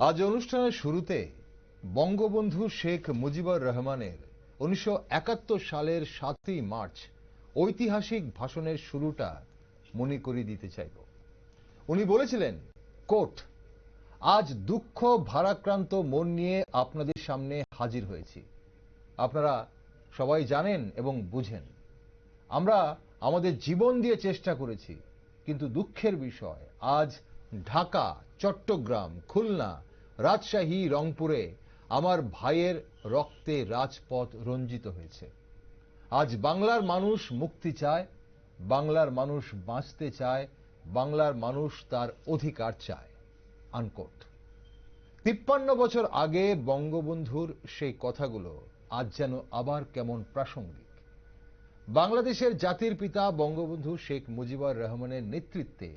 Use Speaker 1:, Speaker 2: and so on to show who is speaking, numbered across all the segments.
Speaker 1: আজ অনুষ্ঠানের শুরুতে বঙ্গবন্ধু শেখ মুজিবুর রহমানের 1971 সালের 7ই মার্চ ঐতিহাসিক ভাষণের শুরুটা মনে করিয়ে দিতে চাইব। উনি বলেছিলেন, কোট, আজ দুঃখ ভারাক্রান্ত মন নিয়ে আপনাদের সামনে হাজির হয়েছি। আপনারা সবাই জানেন এবং বুঝেন, আমরা আমাদের জীবন দিয়ে চেষ্টা করেছি, কিন্তু দুঃখের বিষয় আজ ঢাকা, চট্টগ্রাম, খুলনা, রাজশাহী, রংপুরে আমার ভাইয়ের রক্তে রাজপথ রঞ্জিত হয়েছে। আজ বাংলার মানুষ মুক্তি চায়, বাংলার মানুষ বাঁচতে চায়, বাংলার মানুষ তার অধিকার চায়। আনকোট। 53 বছর আগে বঙ্গবন্ধুর সেই কথাগুলো আজ যেন আবার কেমন প্রাসঙ্গিক। বাংলাদেশের জাতির পিতা বঙ্গবন্ধু শেখ মুজিবুর রহমানের নেতৃত্বে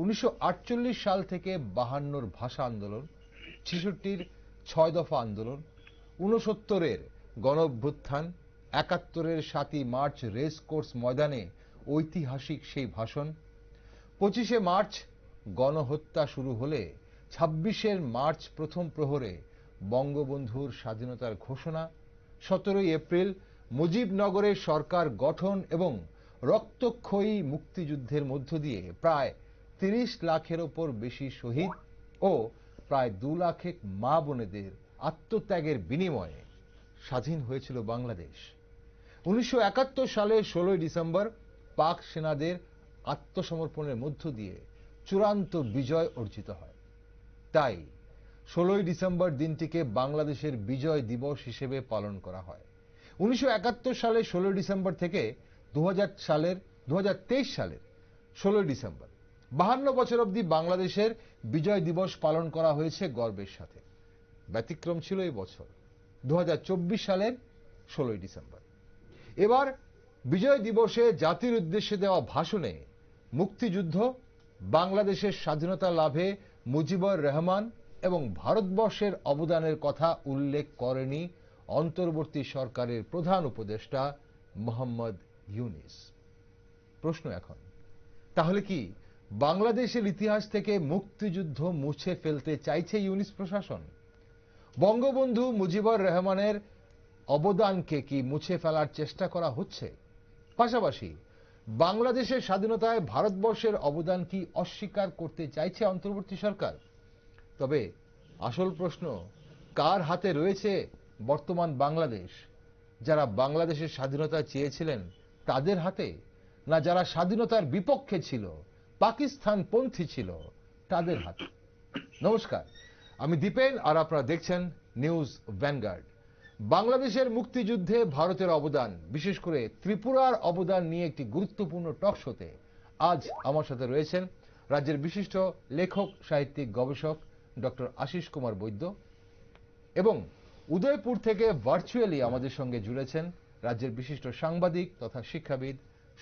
Speaker 1: 1948 সাল থেকে 52-র ভাষা আন্দোলন, 66-র 6 দফা আন্দোলন, 69-এর গণঅভ্যুত্থান, 71-এর 7ই মার্চ রেস কোর্স ময়দানে ঐতিহাসিক সেই ভাষণ, 25শে মার্চ গণহত্যা শুরু হলে 26শে মার্চ প্রথম প্রহরে বঙ্গবন্ধুর স্বাধীনতার ঘোষণা, 17ই এপ্রিল মুজিবনগরের সরকার গঠন এবং রক্তক্ষয়ী মুক্তিযুদ্ধের মধ্য দিয়ে প্রায় 30 লাখের ওপর বেশি শহীদ ও প্রায় 2 লাখের মা বোনেদের আত্মত্যাগের বিনিময়ে স্বাধীন হয়েছিল বাংলাদেশ। 1971 সালের 16ই ডিসেম্বর পাক সেনাদের আত্মসমর্পণের মধ্য দিয়ে চূড়ান্ত বিজয় অর্জিত হয়। তাই 16ই ডিসেম্বর দিনটিকে বাংলাদেশের বিজয় দিবস হিসেবে পালন করা হয়। 1971 সালের 16 ডিসেম্বর থেকে 2023 সালের 16 ডিসেম্বর 52 বছর অবধি বাংলাদেশের বিজয় দিবস পালন করা হয়েছে গর্বের সাথে। ব্যতিক্রম ছিল এই বছর 2024 সালের 16 ডিসেম্বর। এবার বিজয় দিবসে জাতির উদ্দেশ্যে দেওয়া ভাষণে মুক্তিযুদ্ধ, বাংলাদেশের স্বাধীনতা লাভে মুজিবুর রহমান এবং ভারতবর্ষের অবদানের কথা উল্লেখ করেনি অন্তর্বর্তী সরকারের প্রধান উপদেষ্টা মোহাম্মদ ইউনূস। প্রশ্ন এখন, তাহলে কি বাংলাদেশের ইতিহাস থেকে মুক্তিযুদ্ধ মুছে ফেলতে চাইছে ইউনূস প্রশাসন? বঙ্গবন্ধু মুজিবুর রহমানের অবদানকে কি মুছে ফেলার চেষ্টা করা হচ্ছে? পাশাপাশি বাংলাদেশের স্বাধীনতায় ভারতবর্ষের অবদান কি অস্বীকার করতে চাইছে অন্তর্বর্তী সরকার? তবে আসল প্রশ্ন, কার হাতে রয়েছে বর্তমান বাংলাদেশ? যারা বাংলাদেশের স্বাধীনতা চেয়েছিলেন তাদের হাতে, না যারা স্বাধীনতার বিপক্ষে ছিল, পাকিস্তান পন্থী ছিল, তাদের হাতে? নমস্কার, আমি দীপেন আর আপনারা দেখছেন নিউজ ভ্যানগার্ড। বাংলাদেশের মুক্তিযুদ্ধে ভারতের অবদান, বিশেষ করে ত্রিপুরার অবদান নিয়ে একটি গুরুত্বপূর্ণ টক শোতে আজ আমার সাথে রয়েছেন রাজ্যের বিশিষ্ট লেখক, সাহিত্যিক, গবেষক ডক্টর আশিস কুমার বৈদ্য, এবং উদয়পুর থেকে ভার্চুয়ালি আমাদের সঙ্গে জুড়েছেন রাজ্যের বিশিষ্ট সাংবাদিক তথা শিক্ষাবিদ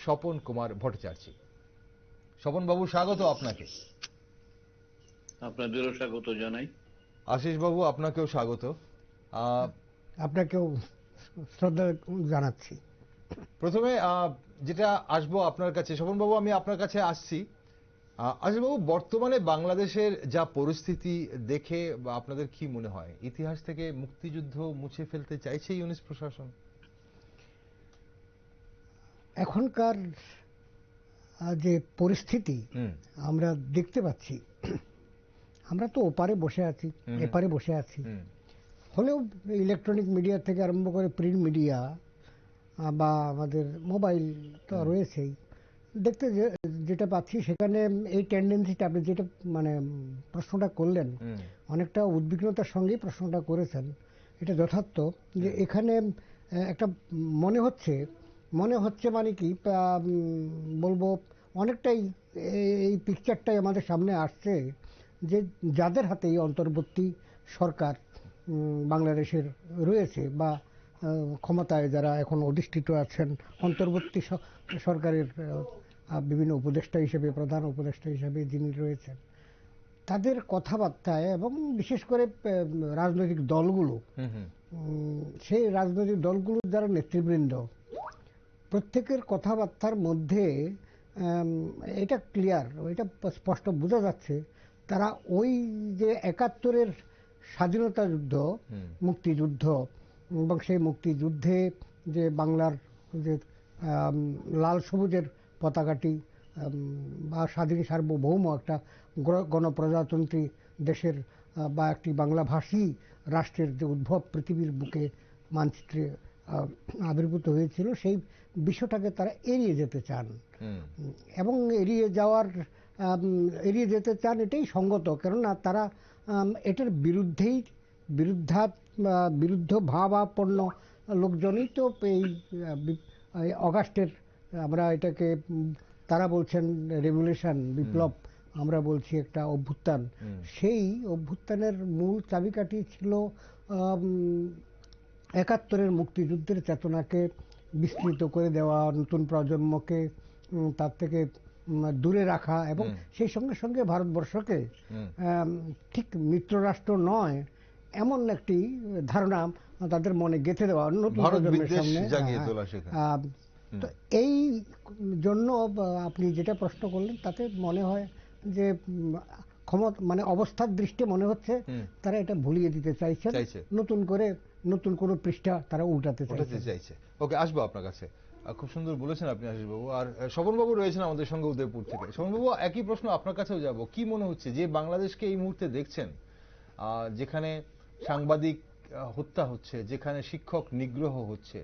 Speaker 1: স্বপন কুমার ভট্টাচার্য। স্বপন বাবু, স্বাগত আপনাকে।
Speaker 2: আপনাদেরও স্বাগত জানাই।
Speaker 1: আশিস বাবু, আপনাকেও স্বাগত।
Speaker 3: আপনাকেও শ্রদ্ধা জানাচ্ছি।
Speaker 1: প্রথমে যেটা আসবো আপনার কাছে, স্বপন বাবু, আমি আপনার কাছে আসছি। আশিস বাবু, বর্তমানে বাংলাদেশের যা পরিস্থিতি দেখে বা আপনাদের কি মনে হয়, ইতিহাস থেকে মুক্তিযুদ্ধ মুছে ফেলতে চাইছে ইউনূস প্রশাসন?
Speaker 3: এখনকার যে পরিস্থিতি আমরা দেখতে পাচ্ছি, আমরা তো ওপারে বসে আছি, এপারে বসে আছি, হলেও ইলেকট্রনিক মিডিয়া থেকে আরম্ভ করে প্রিন্ট মিডিয়া বা আমাদের মোবাইল তো রয়েছেই, দেখতে যেটা পাচ্ছি সেখানে এই টেন্ডেন্সিটা, আপনি যেটা মানে প্রশ্নটা করলেন, অনেকটা উদ্বিগ্নতার সঙ্গেই প্রশ্নটা করেছেন। এটা যথার্থ যে এখানে একটা মনে হচ্ছে মানে কি বলবো, অনেকটাই এই পিকচারটাই আমাদের সামনে আসছে যে যাদের হাতে এই অন্তর্বর্তী সরকার বাংলাদেশের রয়েছে বা ক্ষমতায় যারা এখন অধিষ্ঠিত আছেন, অন্তর্বর্তী সরকারের বিভিন্ন উপদেষ্টা হিসেবে, প্রধান উপদেষ্টা হিসেবে যিনি রয়েছেন, তাদের কথাবার্তায় এবং বিশেষ করে রাজনৈতিক দলগুলো, সেই রাজনৈতিক দলগুলোর যারা নেতৃবৃন্দ, প্রত্যেকের কথাবার্তার মধ্যে এটা ক্লিয়ার, এটা স্পষ্ট বোঝা যাচ্ছে তারা ওই যে 71-এর স্বাধীনতা যুদ্ধ, মুক্তিযুদ্ধ, এবং সেই মুক্তিযুদ্ধে যে বাংলার যে লাল সবুজের পতাকাটি বা স্বাধীন সার্বভৌম একটা গণপ্রজাতন্ত্রী দেশের বা একটি বাংলাভাষী রাষ্ট্রের যে উদ্ভব পৃথিবীর বুকে মানচিত্রে আবির্ভূত হয়েছিল, সেই বিষয়টাকে তারা এড়িয়ে যেতে চান। এবং এড়িয়ে যেতে চান এটাই সঙ্গত, কেননা তারা এটার বিরুদ্ধ ভাবাপন্ন লোকজনই তো এই অগাস্টের, আমরা এটাকে, তারা বলছেন রেভলিউশন, বিপ্লব, আমরা বলছি একটা অভ্যুত্থান। সেই অভ্যুত্থানের মূল চাবিকাঠি ছিল ৭১-এর মুক্তিযুদ্ধের চেতনাকে বিস্তৃত করে দেওয়া, নতুন প্রজন্মকে তার থেকে দূরে রাখা, এবং সেই সঙ্গে সঙ্গে ভারতবর্ষকে ঠিক মিত্ররাষ্ট্র নয় এমন একটি ধারণা তাদের মনে গেঁথে দেওয়া, নতুন প্রজন্মের সামনে। তো এই জন্য আপনি যেটা প্রশ্ন করলেন তাতে মনে হয় যে ক্ষমতা মানে অবস্থার দৃষ্টি মনে হচ্ছে তারা এটা ভুলিয়ে দিতে চাইছে, নতুন কোনো পৃষ্ঠা তারা উল্টাতে চাইছে।
Speaker 1: ওকে, আসবো আপনার কাছে। খুব সুন্দর বলেছেন আপনি আশিস বাবু। আর স্বপন বাবু রয়েছেন আমাদের সঙ্গে উদয়পুর থেকে। স্বপন বাবু, একই প্রশ্ন আপনার কাছেও যাব। কি মনে হচ্ছে যে বাংলাদেশকে এই মুহূর্তে দেখছেন, যেখানে সাংবাদিক হত্যা হচ্ছে, যেখানে শিক্ষক নিগ্রহ হচ্ছে,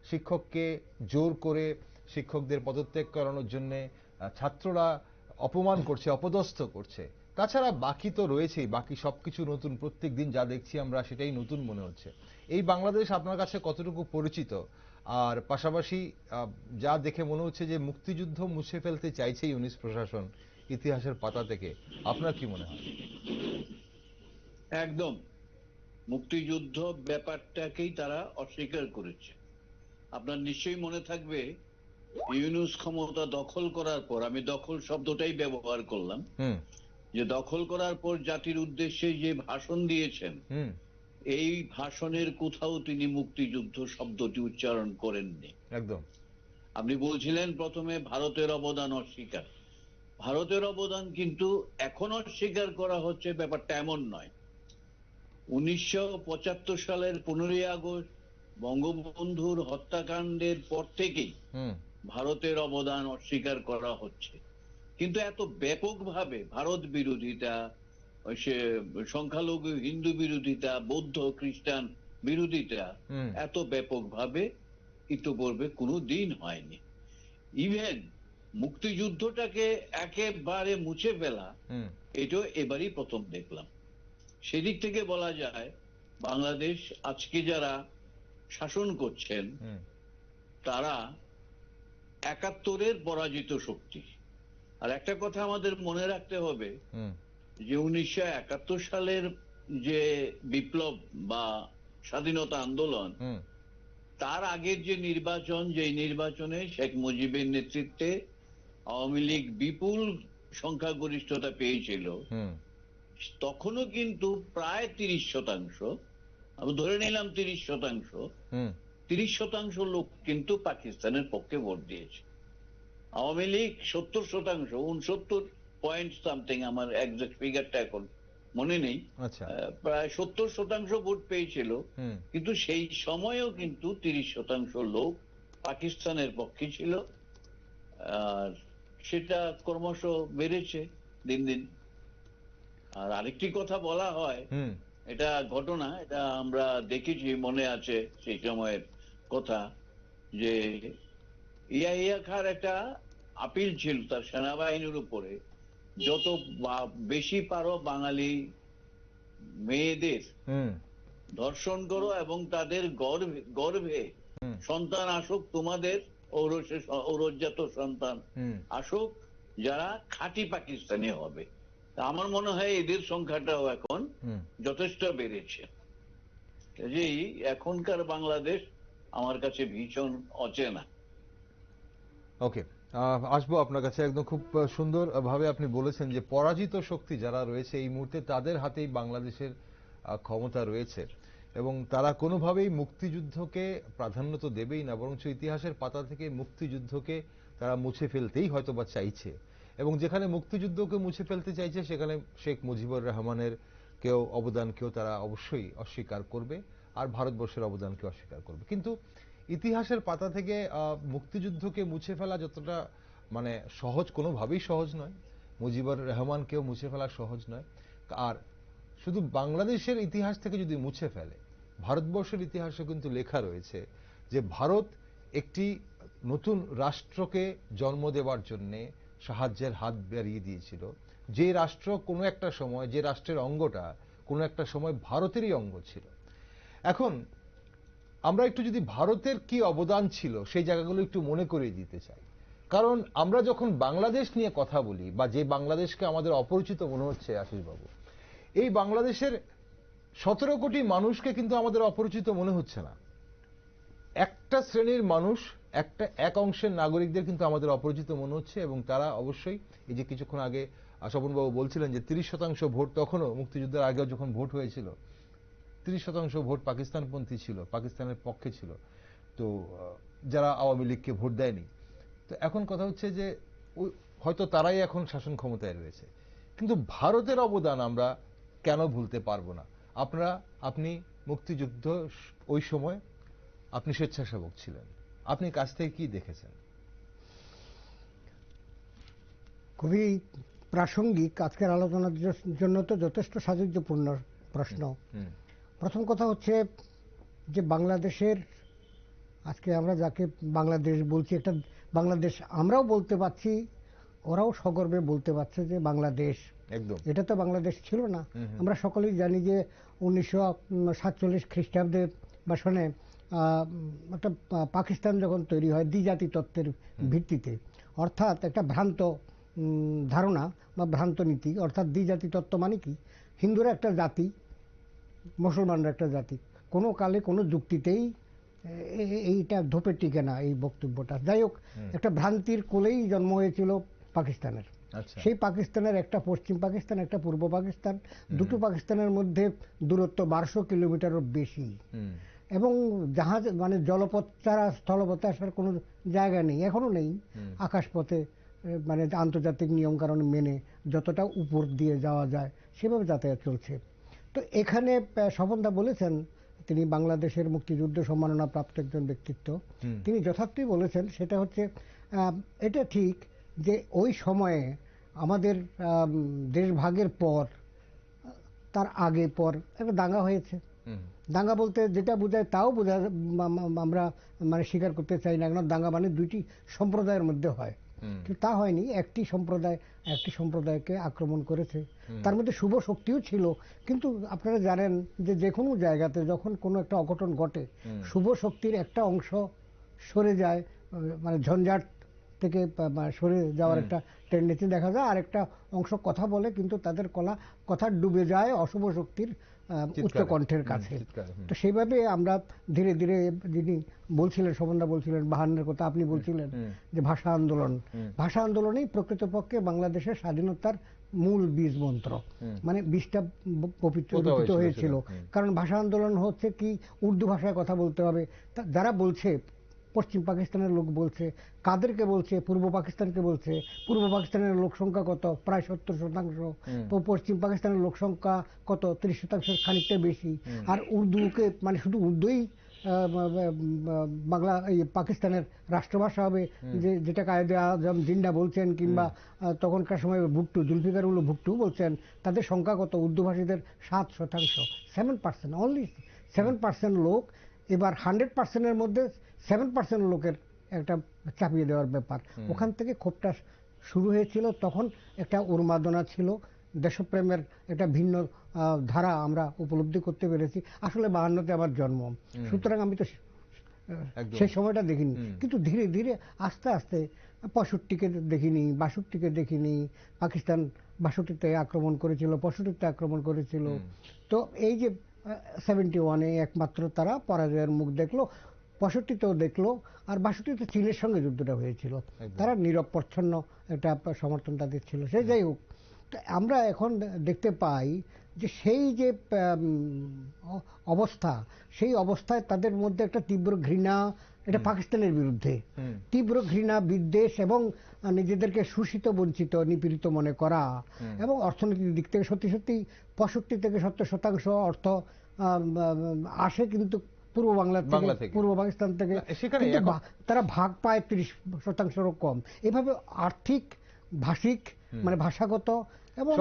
Speaker 1: শিক্ষককে জোর করে শিক্ষকদের পদত্যাগ করানোর জন্য ছাত্ররা অপমান করছে, অপদস্থ করছে, তাছাড়া বাকি তো রয়েছেই, বাকি সবকিছু নতুন, প্রত্যেক দিন যা দেখছি আমরা সেটাই নতুন মনে হচ্ছে। এই বাংলাদেশ আপনার কাছে কতটুকু পরিচিত? আর পাশাপাশি যা দেখে মনে হচ্ছে যে মুক্তিযুদ্ধ মুছে ফেলতে চাইছে ইউনিস প্রশাসন ইতিহাসের পাতা থেকে, আপনার কি মনে হয়?
Speaker 2: একদম, মুক্তিযুদ্ধ ব্যাপারটাকেই তারা অস্বীকার করেছে। আপনার নিশ্চয়ই মনে থাকবে, ইউনুস ক্ষমতা দখল করার পর, আমি দখল শব্দটাই ব্যবহার করলাম, যে দখল করার পর জাতির উদ্দেশ্যে যে ভাষণ দিয়েছেন, এই ভাষণের কোথাও তিনি মুক্তিযুদ্ধ শব্দটি উচ্চারণ করেননি।
Speaker 1: একদম।
Speaker 2: আপনি বলছিলেন প্রথমে ভারতের অবদান অস্বীকার। ভারতের অবদান কিন্তু এখন অস্বীকার করা হচ্ছে, ব্যাপারটা এমন নয়। 1975 সালের 15ই আগস্ট বঙ্গবন্ধুর হত্যাকাণ্ডের পর থেকেই ভারতের অবদান অস্বীকার করা হচ্ছে, কিন্তু এত ব্যাপকভাবে ভারত বিরোধিতা, সে সংখ্যালঘু হিন্দু বিরোধিতা, বৌদ্ধ খ্রিস্টান বিরোধিতা এত ব্যাপকভাবে ইতিপূর্বে কোনো দিন হয়নি। ইভেন মুক্তিযুদ্ধটাকে একেবারে মুছে ফেলা, এটা এবারই প্রথম দেখলাম। সেদিক থেকে বলা যায় বাংলাদেশ আজকে যারা শাসন করছেন তারা ৭১-এর পরাজিত শক্তি। আর একটা কথা আমাদের মনে রাখতে হবে যে 1971 সালের যে বিপ্লব বা স্বাধীনতা আন্দোলন, তার আগের যে নির্বাচন, যে নির্বাচনে শেখ মুজিবের নেতৃত্বে আওয়ামী লীগ বিপুল সংখ্যাগরিষ্ঠতা পেয়েছিল, তখনও কিন্তু প্রায় 30%, আমি ধরে নিলাম 30% লোক কিন্তু পাকিস্তানের পক্ষে ভোট দিয়েছে। আওয়ামী লীগ 70%, 69 পয়েন্ট সামথিং, আমার একজ্যাক্ট ফিগারটা এখন মনে নেই, প্রায় 70% ভোট পেয়েছিল, কিন্তু সেই সময়েও কিন্তু 30% লোক পাকিস্তানের পক্ষে ছিল। আর সেটা ক্রমশ বেড়েছে দিন দিন। আর আরেকটি কথা বলা হয়, এটা ঘটনা, এটা আমরা দেখেছি, মনে আছে সেই সময়ের কথা, যে ইয়াহিয়া খাঁর একটা আপিল ছিল তার সেনাবাহিনীর উপরে, যত বেশি পারো বাঙালি মেয়েদের ধর্ষণ করো এবং তাদের গর্ভে সন্তান আসুক, তোমাদের ঔরজাত সন্তান আসুক যারা খাঁটি পাকিস্তানি হবে। আমার মনে হয় এদের সংখ্যাটাও এখন যথেষ্ট বেড়েছে। কাজেই এখনকার বাংলাদেশ আমার কাছে ভীষণ অচেনা।
Speaker 1: ওকে, আসবো আপনার কাছে। একদম খুব সুন্দর ভাবে আপনি বলেছেন যে পরাজিত শক্তি যারা রয়েছে এই মুহূর্তে তাদের হাতেই বাংলাদেশের ক্ষমতা রয়েছে, এবং তারা কোনোভাবেই মুক্তিযুদ্ধকে প্রাধান্য তো দেবেই না, বরঞ্চ ইতিহাসের পাতা থেকে মুক্তিযুদ্ধকে তারা মুছে ফেলতেই হয়তো বা চাইছে। এবং যেখানে মুক্তিযুদ্ধকে মুছে ফেলতে চাইছে সেখানে শেখ মুজিবুর রহমানের কেউ অবদানকেও তারা অবশ্যই অস্বীকার করবে, আর ভারতবর্ষের অবদানকে অস্বীকার করবে। কিন্তু ইতিহাসের পাতা থেকে মুক্তিযুদ্ধকে মুছে ফেলা যতটা মানে সহজ, কোনোভাবেই সহজ নয়, মুজিবুর রহমানকেও মুছে ফেলা সহজ নয়। আর শুধু বাংলাদেশের ইতিহাস থেকে যদি মুছে ফেলে, ভারতবর্ষের ইতিহাসে কিন্তু লেখা রয়েছে যে ভারত একটি নতুন রাষ্ট্রকে জন্ম দেওয়ার জন্য সাহায্যের হাত বাড়িয়ে দিয়েছিল, যে রাষ্ট্র কোনো একটা সময়, যে রাষ্ট্রের অঙ্গটা কোনো একটা সময় ভারতেরই অঙ্গ ছিল। এখন আমরা একটু যদি ভারতের কি অবদান ছিল সেই জায়গাগুলো একটু মনে করিয়ে দিতে চাই। কারণ আমরা যখন বাংলাদেশ নিয়ে কথা বলি, বা যে বাংলাদেশকে আমাদের অপরিচিত মনে হচ্ছে আশিসবাবু, এই বাংলাদেশের 17 কোটি মানুষকে কিন্তু আমাদের অপরিচিত মনে হচ্ছে না। একটা শ্রেণীর মানুষ, এক অংশের নাগরিকদের কিন্তু আমাদের অপরিচিত মনে হচ্ছে, এবং তারা অবশ্যই এই যে কিছুক্ষণ আগে স্বপনবাবু বলছিলেন যে 30% ভোট, তখনও মুক্তিযুদ্ধের আগেও যখন ভোট হয়েছিল 30% ভোট পাকিস্তানপন্থী ছিল, পাকিস্তানের পক্ষে ছিল, তো যারা আওয়ামী লীগকে ভোট দেয়নি। তো এখন কথা হচ্ছে যে হয়তো তারাই এখন শাসন ক্ষমতায় রয়েছে, কিন্তু ভারতের অবদান আমরা কেন ভুলতে পারবো না? আপনি মুক্তিযুদ্ধ ওই সময় আপনি স্বেচ্ছাসেবক ছিলেন, আপনি কাছ থেকে কি দেখেছেন?
Speaker 3: খুবই প্রাসঙ্গিক আজকের আলোচনার জন্য, তো যথেষ্ট সাহায্যপূর্ণ প্রশ্ন। প্রথম কথা হচ্ছে যে বাংলাদেশের, আজকে আমরা যাকে বাংলাদেশ বলছি, একটা বাংলাদেশ আমরাও বলতে পারছি, ওরাও সগর্বে বলতে পারছে যে বাংলাদেশ।
Speaker 1: একদম,
Speaker 3: এটা তো বাংলাদেশ ছিল না। আমরা সকলেই জানি যে 1947 খ্রিস্টাব্দের ভাষণে একটা পাকিস্তান যখন তৈরি হয় দ্বিজাতি তত্ত্বের ভিত্তিতে, অর্থাৎ একটা ভ্রান্ত ধারণা বা ভ্রান্ত নীতি, অর্থাৎ দ্বিজাতি তত্ত্ব মানে কি, হিন্দুরা একটা জাতি, মুসলমানরা একটা জাতি। কোনো কালে কোনো যুক্তিতেই এইটা ধোপে টিকে না এই বক্তব্যটা। যাই হোক, একটা ভ্রান্তির কোলেই জন্ম হয়েছিল পাকিস্তানের। সেই পাকিস্তানের একটা পশ্চিম পাকিস্তান, একটা পূর্ব পাকিস্তান, দুটো পাকিস্তানের মধ্যে দূরত্ব 1200 কিলোমিটারও বেশি, এবং জাহাজ মানে জলপথ ছাড়া স্থলপথে আসার কোনো জায়গা নেই, এখনো নেই। আকাশপথে মানে আন্তর্জাতিক নিয়ম কারণ মেনে যতটা উপর দিয়ে যাওয়া যায় সেভাবে যাতায়াত চলছে। তো এখানে স্বপনদা বলেছেন, তিনি বাংলাদেশের মুক্তিযুদ্ধ সম্মাননা প্রাপ্ত একজন ব্যক্তিত্ব, তিনি যথার্থই বলেছেন। সেটা হচ্ছে, এটা ঠিক যে ওই সময়ে আমাদের দেশভাগের পর, তার আগে পর একটা দাঙ্গা হয়েছে। দাঙ্গা বলতে যেটা বোঝায় তাও আমরা মানে স্বীকার করতে চাই না, কারণ দাঙ্গা মানে দুইটি সম্প্রদায়ের মধ্যে হয়, কিন্তু তা হয়নি। একটি সম্প্রদায়কে আক্রমণ করেছে, তার মধ্যে শুভ শক্তিও ছিল। কিন্তু আপনারা জানেন যে যে কোনো জায়গাতে যখন কোনো একটা অঘটন ঘটে, শুভ শক্তির একটা অংশ সরে যায়, মানে ঝঞ্ঝাট থেকে সরে যাওয়ার একটা টেন্ডেন্সি দেখা যায়, আর একটা অংশ কথা বলে, কিন্তু তাদের কথা ডুবে যায় অশুভ শক্তির উচ্চ কণ্ঠের কাছে। তো সেইভাবে আমরা ধীরে ধীরে, যিনি বলছিলেন, স্বপনদা বলছিলেন 52-এর কথা, আপনি বলছিলেন যে ভাষা আন্দোলনই প্রকৃতপক্ষে বাংলাদেশের স্বাধীনতার মূল বীজ মন্ত্র, মানে বীজটা পবিত্র হয়েছিল। কারণ ভাষা আন্দোলন হচ্ছে কি, উর্দু ভাষায় কথা বলতে হবে। যারা বলছে, পশ্চিম পাকিস্তানের লোক বলছে, কাদেরকে বলছে? পূর্ব পাকিস্তানকে বলছে। পূর্ব পাকিস্তানের লোক সংখ্যা কত? প্রায় 70%। পশ্চিম পাকিস্তানের লোক সংখ্যা কত? 30%, খানিকটা বেশি। আর উর্দুকে মানে শুধু উর্দুই বাংলা পাকিস্তানের রাষ্ট্রভাষা হবে, যেটা কায়েদে আজম জিন্না বলছেন, কিংবা তখনকার সময় ভুট্টো, জুলফিকার ভুট্টো বলছেন। তাদের সংখ্যা কত? উর্দুভাষীদের 7%, 7%, অনলি 7% লোক। এবার 100%-এর মধ্যে 7% লোকের একটা চাপিয়ে দেওয়ার ব্যাপার, ওখান থেকে ক্ষোভটা শুরু হয়েছিল। তখন একটা উন্মাদনা ছিল, দেশপ্রেমের একটা ভিন্ন ধারা আমরা উপলব্ধি করতে পেরেছি। আসলে 52-তে আমার জন্ম, সুতরাং আমি তো সেই সময়টা দেখিনি। কিন্তু ধীরে ধীরে আস্তে আস্তে 65-কে দেখিনি, 62-কে দেখিনি। পাকিস্তান 62-তে আক্রমণ করেছিল, 65-তে আক্রমণ করেছিল। তো এই যে 71-এ একমাত্র তারা পরাজয়ের মুখ দেখলো, 65-তেও দেখলো, আর 62-তে চীনের সঙ্গে যুদ্ধটা হয়েছিল। তারা নীরব প্রচ্ছন্ন একটা সমর্থন তাদের ছিল। সে যাই হোক, আমরা এখন দেখতে পাই যে সেই যে অবস্থা, সেই অবস্থায় তাদের মধ্যে একটা তীব্র ঘৃণা, এটা পাকিস্তানের বিরুদ্ধে তীব্র ঘৃণা, বিদ্বেষ এবং নিজেদেরকে শোষিত, বঞ্চিত, নিপীড়িত মনে করা এবং অর্থনৈতিক দিক থেকে সত্যি সত্যি 65 থেকে 70% অর্থ আসে কিন্তু পূর্ব বাংলা থেকে, পূর্ব পাকিস্তান থেকে, কিন্তু তারা ভাগ পায় 30%-রও কম। এভাবে আর্থিক, ভাষিক, মানে ভাষাগত এবং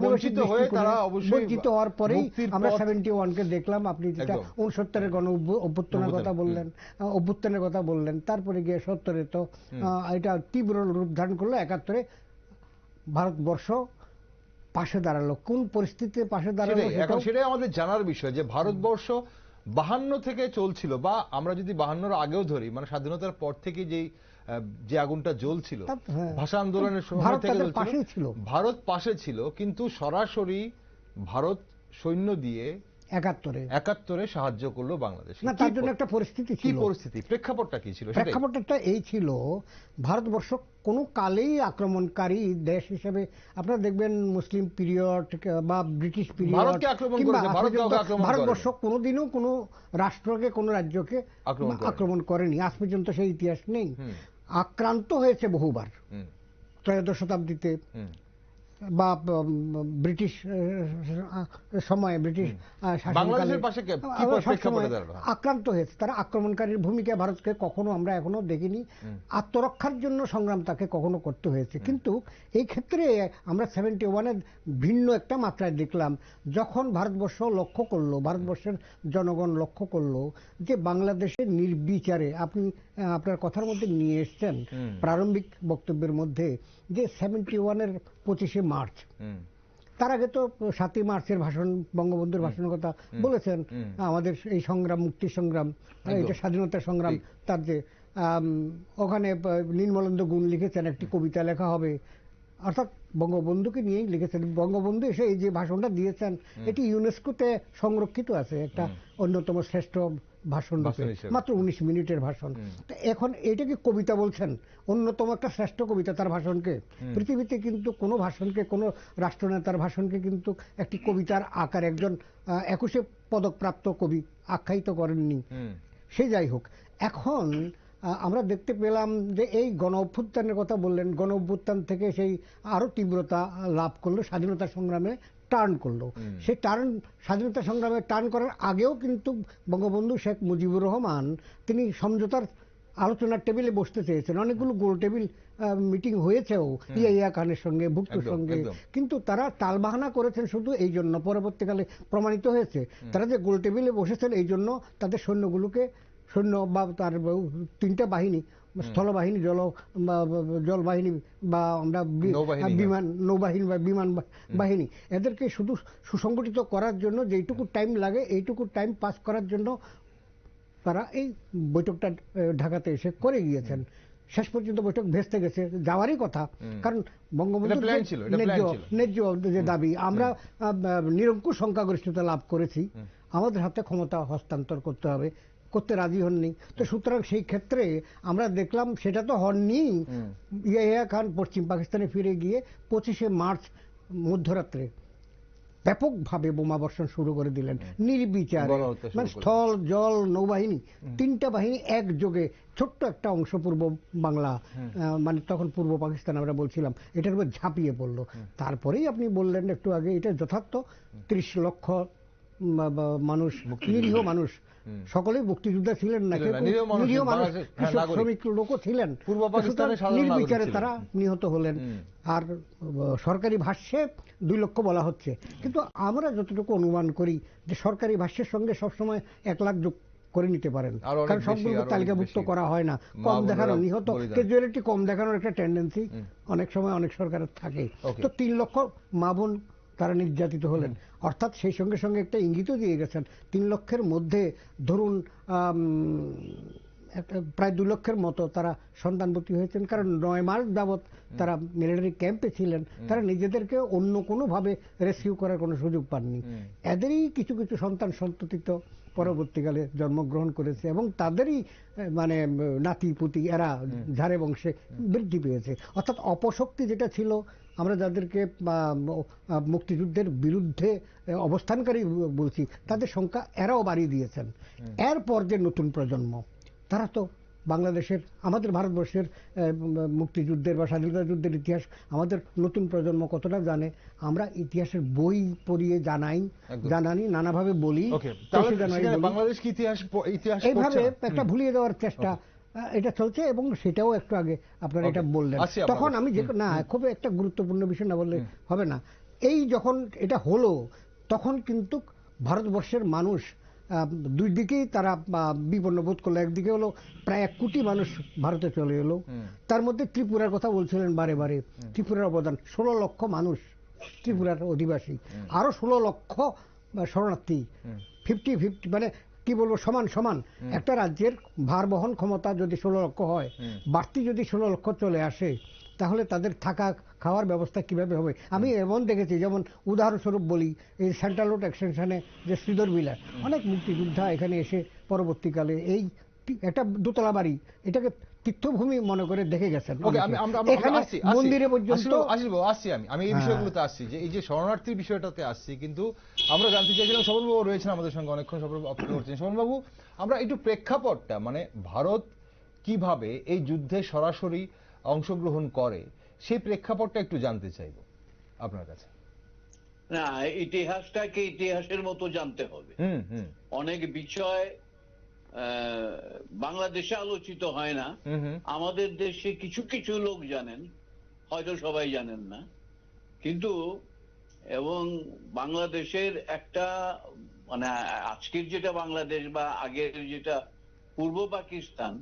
Speaker 1: বঞ্চিত
Speaker 3: হওয়ার পরেই আমরা 71-কে দেখলাম। আপনি যেটা 69-এর গণ অভ্যুত্থানের কথা বললেন, তারপরে গিয়ে 70-এ তো এটা তীব্র রূপ ধারণ করলো। 71-এ ভারতবর্ষ পাশে দাঁড়ালো। কোন পরিস্থিতিতে পাশে দাঁড়ালো
Speaker 1: সেটাই আমাদের জানার বিষয়, যে ভারতবর্ষ 52 থেকে চলছিল, বা আমরা যদি 52-র আগেও ধরি, মানে স্বাধীনতার পর থেকে যে আগুনটা জ্বলছিল, ভাষা আন্দোলনের সময় থেকে জ্বলছিল, ভারত পাশে ছিল, কিন্তু সরাসরি ভারত সৈন্য দিয়ে 71-এ সাহায্য করলো বাংলাদেশ।
Speaker 3: না, তার জন্য একটা পরিস্থিতি ছিল।
Speaker 1: কি পরিস্থিতি, প্রেক্ষাপটটা কি ছিল?
Speaker 3: প্রেক্ষাপটটা এই ছিল, ভারতবর্ষ কোনো কালেই আক্রমণকারী দেশ হিসেবে, আপনারা দেখবেন মুসলিম পিরিয়ড বা ব্রিটিশ পিরিয়ড, ভারতবর্ষ কোনোদিনও কোনো রাষ্ট্রকে, কোনো রাজ্যকে আক্রমণ করেনি। আজ পর্যন্ত সেই ইতিহাস নেই। আক্রান্ত হয়েছে বহুবার, ত্রয়োদশ শতাব্দীতে বা ব্রিটিশ সময়ে, ব্রিটিশ শাসনকালে আক্রান্ত হয়েছে। তারা আক্রমণকারীর ভূমিকা ভারতকে কখনো আমরা এখনো দেখিনি। আত্মরক্ষার জন্য সংগ্রাম তাকে কখনো করতে হয়েছে। কিন্তু এই ক্ষেত্রে আমরা 71-এর ভিন্ন একটা মাত্রায় দেখলাম, যখন ভারতবর্ষ লক্ষ্য করলো, ভারতবর্ষের জনগণ লক্ষ্য করলো যে বাংলাদেশের নির্বিচারে, আপনি আপনার কথার মধ্যে নিয়ে এসছেন প্রারম্ভিক বক্তব্যের মধ্যে, যে 71-এর 25শে মার্চ, তার আগে তো 7ই মার্চের ভাষণ, বঙ্গবন্ধুর ভাষণের কথা বলেছেন, আমাদের এই সংগ্রাম, মুক্তি সংগ্রাম, এই যে স্বাধীনতা সংগ্রাম, তার যে ওখানে নির্মলেন্দু গুণ লিখেছেন একটি কবিতা লেখা হবে, অর্থাৎ বঙ্গবন্ধুকে নিয়েই লিখেছেন। বঙ্গবন্ধু এসে এই যে ভাষণটা দিয়েছেন, এটি ইউনেস্কোতে সংরক্ষিত আছে, একটা অন্যতম শ্রেষ্ঠ ভাষণ, মাত্র 19 মিনিটের ভাষণ। এখন এটাকে কবিতা বলছেন, অন্যতম একটা শ্রেষ্ঠ কবিতা তার ভাষণকে। পৃথিবীতে কিন্তু কোনো ভাষণকে, কোনো রাষ্ট্রনেতার ভাষণকে কিন্তু একটি কবিতার আকার একজন 21শে পদকপ্রাপ্ত কবি আখ্যায়িত করেননি। সে যাই হোক, এখন আমরা দেখতে পেলাম যে এই গণ অভ্যুত্থানের কথা বললেন, গণ অভ্যুত্থান থেকে সেই আরো তীব্রতা লাভ করলো, স্বাধীনতা সংগ্রামে টার্ন করলো। সেই স্বাধীনতা সংগ্রামে টার্ন করার আগেও কিন্তু বঙ্গবন্ধু শেখ মুজিবুর রহমান তিনি সমঝোতার আলোচনার টেবিলে বসতে চেয়েছেন। অনেকগুলো গোল টেবিল মিটিং হয়েছেও ইয়া খানের সঙ্গে, ভুট্টোর সঙ্গে, কিন্তু তারা টালবাহানা করেছেন শুধু এই জন্য, পরবর্তীকালে প্রমাণিত হয়েছে তারা যে গোল টেবিলে বসেছেন এই জন্য তাদের সৈন্যগুলোকে, সৈন্য বা তার 3টা বাহিনী, স্থলবাহিনী, জলবাহিনী বা আমরা বিমান নৌবাহিনী বা বিমান বাহিনী, এদেরকে শুধু সুসংগঠিত করার জন্য যেইটুকু টাইম লাগে, এইটুকু টাইম পাস করার জন্য তারা এই বৈঠকটা ঢাকাতে এসে করে গিয়েছেন। শেষ পর্যন্ত বৈঠক ভেস্তে গেছে, যাওয়ারই কথা, কারণ বঙ্গবন্ধুর ন্যায্য যে দাবি, আমরা নিরঙ্কুশ সংখ্যাগরিষ্ঠতা লাভ করেছি, আমাদের হাতে ক্ষমতা হস্তান্তর করতে হবে, করতে রাজি হননি। তো সুতরাং সেই ক্ষেত্রে আমরা দেখলাম সেটা তো হননি। ইয়াহিয়া খান পশ্চিম পাকিস্তানে ফিরে গিয়ে 25শে মার্চ মধ্যরাত্রে ব্যাপকভাবে বোমাবর্ষণ শুরু করে দিলেন নির্বিচারে। মানে স্থল, জল, নৌবাহিনী, 3টা বাহিনী একযোগে ছোট্ট একটা অংশ পূর্ব বাংলা, মানে তখন পূর্ব পাকিস্তান আমরা বলছিলাম, এটার উপর ঝাঁপিয়ে পড়লো। তারপরেই আপনি বললেন একটু আগে, এটা যথার্থ 30 লক্ষ মানুষ, নিরীহ মানুষ, সকলেই মুক্তিযোদ্ধা ছিলেন না, নিরীহ মানুষ, শ্রমিক লোকও ছিলেন, নির্বিচারে তারা নিহত হলেন। আর সরকারি ভাষ্যে 2 লক্ষ বলা হচ্ছে, কিন্তু আমরা যতটুকু অনুমান করি যে সরকারি ভাষ্যের সঙ্গে সবসময় 1 লাখ যোগ করে নিতে পারেন, কারণ সবগুলো তালিকাভুক্ত করা হয় না। কম দেখানো, নিহত, ক্যাজুয়ালিটি কম দেখানোর একটা টেন্ডেন্সি অনেক সময় অনেক সরকারের থাকে। তো 3 লক্ষ মা বোন তারা নির্যাতিত হলেন, অর্থাৎ সেই সঙ্গে সঙ্গে একটা ইঙ্গিতও দিয়ে গেছেন 3 লক্ষের মধ্যে ধরুন প্রায় 2 লক্ষের মতো তারা সন্তানবতী হয়েছেন, কারণ 9 মাস যাবৎ তারা মিলিটারি ক্যাম্পে ছিলেন, তারা নিজেদেরকে অন্য কোনোভাবে রেস্কিউ করার কোনো সুযোগ পাননি। এদেরই কিছু কিছু সন্তান সন্ততি তো পরবর্তীকালে জন্মগ্রহণ করেছে এবং তাদেরই মানে নাতি পুতি এরা ঝাড়ে বংশে বৃদ্ধি পেয়েছে। অর্থাৎ অপশক্তি যেটা ছিল, আমরা যাদেরকে মুক্তিযুদ্ধের বিরুদ্ধে অবস্থানকারী বলছি, তাদের সংখ্যা এরাও বাড়িয়ে দিয়েছেন। এরপর যে নতুন প্রজন্ম, তারা তো বাংলাদেশের, আমাদের ভারতবর্ষের মুক্তিযুদ্ধের বা স্বাধীনতা যুদ্ধের ইতিহাস আমাদের নতুন প্রজন্ম কতটা জানে, আমরা ইতিহাসের বই পড়িয়ে জানানি, নানাভাবে বলি,
Speaker 1: বাংলাদেশ কি ইতিহাস
Speaker 3: এইভাবে একটা ভুলিয়ে দেওয়ার চেষ্টা এটা চলছে। এবং সেটাও একটু আগে আপনারা এটা বললেন, তখন আমি না খুব একটা গুরুত্বপূর্ণ বিষয় না বললে হবে না। এই যখন এটা হলো তখন কিন্তু ভারতবর্ষের মানুষ দুই দিকেই তারা বিপন্ন বোধ করলো। একদিকে হলো প্রায় 1 কোটি মানুষ ভারতে চলে এলো, তার মধ্যে ত্রিপুরার কথা বলছিলেন বারে বারে, ত্রিপুরার অবদান 16 লক্ষ মানুষ ত্রিপুরার অধিবাসী, আরো 16 লক্ষ শরণার্থী, 50-50 মানে কি বলবো সমান সমান। একটা রাজ্যের ভার বহন ক্ষমতা যদি 16 লক্ষ হয়, বাড়তি যদি 16 লক্ষ চলে আসে, তাহলে তাদের থাকা খাওয়ার ব্যবস্থা কিভাবে হবে? আমি এমন দেখেছি, যেমন উদাহরণস্বরূপ বলি, এই সেন্ট্রাল রোড এক্সটেনশনে যে শ্রীধর বিলাস, অনেক মুক্তিযোদ্ধা এখানে এসে পরবর্তীকালে এই একটা দোতলা বাড়ি, এটাকে তীর্থভূমি মনে করে দেখে গেছেন। মন্দিরে পর্যন্ত
Speaker 1: আমি এই বিষয়গুলোতে আসছি, যে এই যে শরণার্থীর বিষয়টাতে আসছি, কিন্তু আমরা জানতে চাইছিলাম, স্বপনবাবু রয়েছেন আমাদের সঙ্গে অনেকক্ষণ, অপেক্ষা করছেন। স্বপনবাবু, আমরা একটু প্রেক্ষাপটটা, মানে ভারত কিভাবে এই যুদ্ধে সরাসরি অংশগ্রহণ করে সেই প্রেক্ষাপটটা একটু জানতে চাইব আপনার কাছে।
Speaker 2: না, ইতিহাসটাকে ইতিহাসের মতো জানতে হবে। অনেক বিষয় বাংলাদেশে আলোচিত হয় না, আমাদের দেশে কিছু কিছু লোক জানেন, হয়তো সবাই জানেন না। কিন্তু এবং বাংলাদেশের একটা মানে আজকের যেটা বাংলাদেশ বা আগের যেটা পূর্ব পাকিস্তান,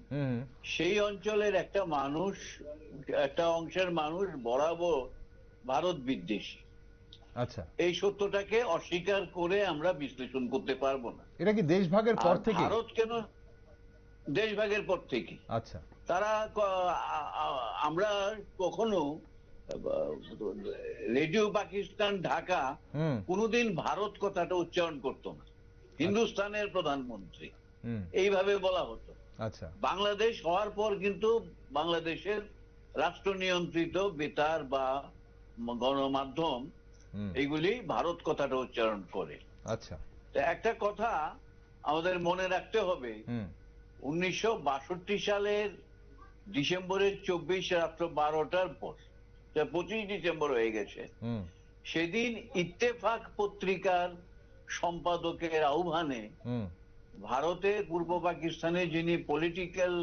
Speaker 2: সেই অঞ্চলের একটা মানুষ, একটা অংশের মানুষ বরাবর ভারত বিদ্বেষী।
Speaker 1: আচ্ছা,
Speaker 2: এই সত্যটাকে অস্বীকার করে আমরা বিশ্লেষণ করতে পারবো না।
Speaker 1: এটা কি দেশভাগের পর থেকে?
Speaker 2: ভারত কেন দেশভাগের পর থেকে।
Speaker 1: আচ্ছা,
Speaker 2: তারা আমরা কখনো রেডিও পাকিস্তান ঢাকা কোনোদিন ভারত কথাটা উচ্চারণ করতো না, হিন্দুস্তানের প্রধানমন্ত্রী এইভাবে বলা হতো।
Speaker 1: আচ্ছা,
Speaker 2: বাংলাদেশ হওয়ার পর কিন্তু বাংলাদেশের রাষ্ট্র নিয়ন্ত্রিত বেতার বা গণমাধ্যম এইগুলি ভারত কথাটা উচ্চারণ করে।
Speaker 1: আচ্ছা,
Speaker 2: একটা কথা আমাদের মনে রাখতে হবে, 1962 সালের ডিসেম্বরের 24 রাত্র 12টার পর, 25 ডিসেম্বর হয়ে গেছে, সেদিন ইত্তেফাক পত্রিকার সম্পাদকের আহ্বানে ভারতের পূর্ব পাকিস্তানে যিনি পলিটিক্যাল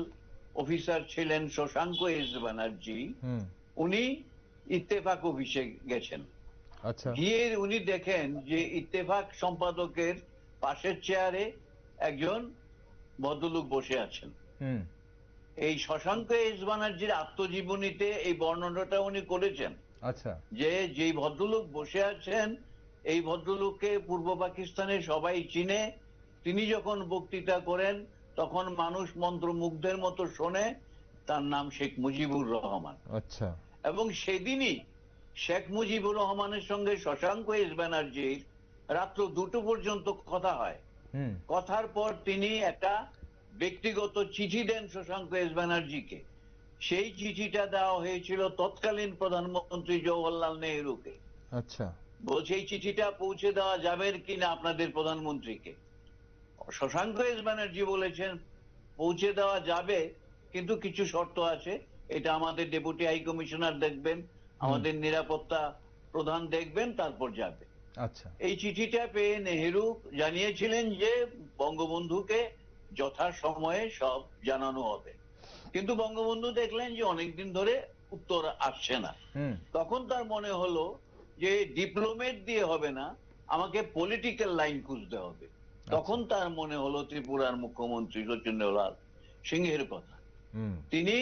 Speaker 2: অফিসার ছিলেন শশাঙ্ক এস ব্যানার্জি, উনি ইত্তেফাক অফিসে গেছেন। গিয়ে উনি দেখেন যে ইত্তেফাক সম্পাদকের পাশের চেয়ারে একজন ভদ্রলোক বসে আছেন। এই শশাঙ্ক এস ব্যানার্জির আত্মজীবনীতে এই বর্ণনাটা উনি করেছেন।
Speaker 1: আচ্ছা,
Speaker 2: যে যেই ভদ্রলোক বসে আছেন, এই ভদ্রলোককে পূর্ব পাকিস্তানে সবাই চিনে, তিনি যখন বক্তৃতা করেন তখন মানুষ মন্ত্রমুগ্ধের মতো শোনে, তার নাম শেখ মুজিবুর রহমান।
Speaker 1: আচ্ছা,
Speaker 2: এবং সেদিনই শেখ মুজিবুর রহমানের সঙ্গে শশাঙ্ক এস ব্যানার্জির রাত্র 2টো পর্যন্ত কথা হয়। কথার পর তিনি একটা ব্যক্তিগত চিঠি দেন শশাঙ্ক এস ব্যানার্জিকে। সেই চিঠিটা দেওয়া হয়েছিল তৎকালীন প্রধানমন্ত্রী জওহরলাল নেহরুকে।
Speaker 1: আচ্ছা,
Speaker 2: বলছে এই চিঠিটা পৌঁছে দেওয়া যাবে কিনা আপনাদের প্রধানমন্ত্রীকে। শশাঙ্ক এস ব্যানার্জি বলেছেন পৌঁছে দেওয়া যাবে, কিন্তু কিছু শর্ত আছে, এটা আমাদের ডেপুটি হাই কমিশনার দেখবেন, আমাদের নিরাপত্তা প্রধান দেখবেন, তারপর যাবে।
Speaker 1: আচ্ছা,
Speaker 2: এই চিঠিটা পেয়ে নেহেরু জানিয়েছিলেন যে বঙ্গবন্ধুকে যথাসময়ে সব জানানো হবে, কিন্তু বঙ্গবন্ধু দেখলেন যে অনেকদিন ধরে উত্তর আসছে না। তখন তার মনে হলো যে ডিপ্লোমেট দিয়ে হবে না, আমাকে পলিটিক্যাল লাইন খুঁজতে হবে। তখন তার মনে হলো ত্রিপুরার মুখ্যমন্ত্রী শচীন্দ্রলাল সিংহের কথা। তিনি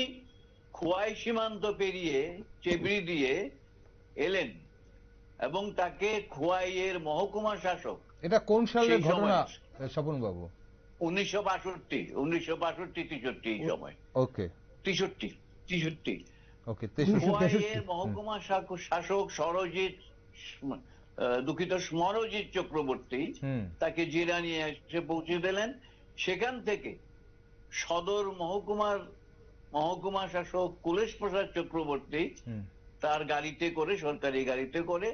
Speaker 2: খোয়াই সীমান্ত পেরিয়ে চেবড়ি দিয়ে এলেন এবং তাকে খোয়াইয়ের মহকুমা শাসক।
Speaker 1: এটা কোন সালের ঘটনা স্বপন বাবু?
Speaker 2: 1962-63 এই সময়।
Speaker 1: ওকে,
Speaker 2: 63
Speaker 1: ওকে,
Speaker 2: খোয়াইয়ের মহকুমা শাসক স্মরজিৎ চক্রবর্তী তাকে জেরা নিয়ে এসে পৌঁছে দিলেন। সেখান থেকে সদর মহকুমা শাসক কুলেশ প্রসাদ চক্রবর্তী তার গাড়িতে করে, সরকারি গাড়িতে করে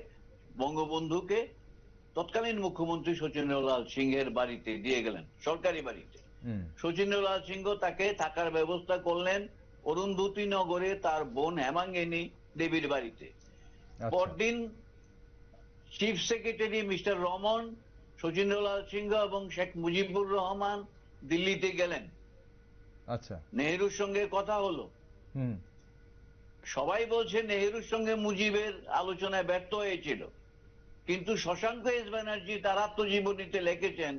Speaker 2: বঙ্গবন্ধুকে তৎকালীন মুখ্যমন্ত্রী শচীন্দ্রলাল সিংহের বাড়িতে দিয়ে গেলেন, সরকারি বাড়িতে। শচীন্দ্রলাল সিংহ তাকে থাকার ব্যবস্থা করলেন অরুন্ধতী নগরে তার বোন হেমাঙ্গিনী দেবীর বাড়িতে। পরদিন চিফ সেক্রেটারি মিস্টার রমন, শচীন্দ্রলাল সিংহ এবং শেখ মুজিবুর রহমান দিল্লিতে গেলেন। আচ্ছা, নেহেরুর সঙ্গে কথা হলো। সবাই বলছে নেহেরুর সঙ্গে মুজিবের আলোচনায় ব্যর্থ হয়েছিল, কিন্তু শশাঙ্ক এস ব্যানার্জি তার আত্মজীবনীতে লিখেছেন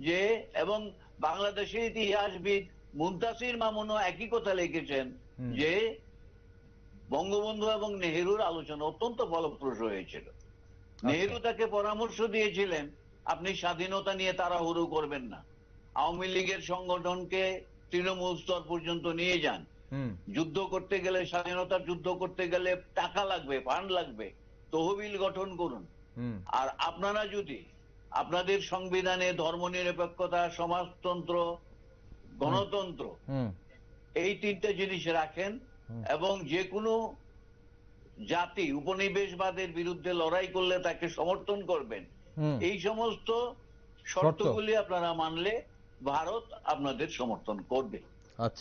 Speaker 2: যে, এবং বাংলাদেশের ইতিহাসবিদ মুনতাসির মামুনও একই কথা লিখেছেন যে বঙ্গবন্ধু এবং নেহেরুর আলোচনা অত্যন্ত ফলপ্রসূ হয়েছিল। নেহেরু তাকে পরামর্শ দিয়েছিলেন আপনি স্বাধীনতা নিয়ে তাড়াহুড়ো করবেন না, আওয়ামী লীগের সংগঠনকে তৃণমূল স্তর পর্যন্ত নিয়ে যান, যুদ্ধ করতে গেলে, স্বাধীনতার যুদ্ধ করতে গেলে টাকা লাগবে, ফান্ড লাগবে, তহবিল গঠন করুন। আর আপনারা যদি আপনাদের সংবিধানে ধর্মনিরপেক্ষতা, সমাজতন্ত্র, গণতন্ত্র এই তিনটা জিনিস রাখেন এবং যে কোনো জাতি উপনিবেশবাদের বিরুদ্ধে লড়াই করলে তাকে সমর্থন করবেন, এই সমস্ত শর্তগুলি আপনারা মানলে ভারত আপনাদের সমর্থন করবে।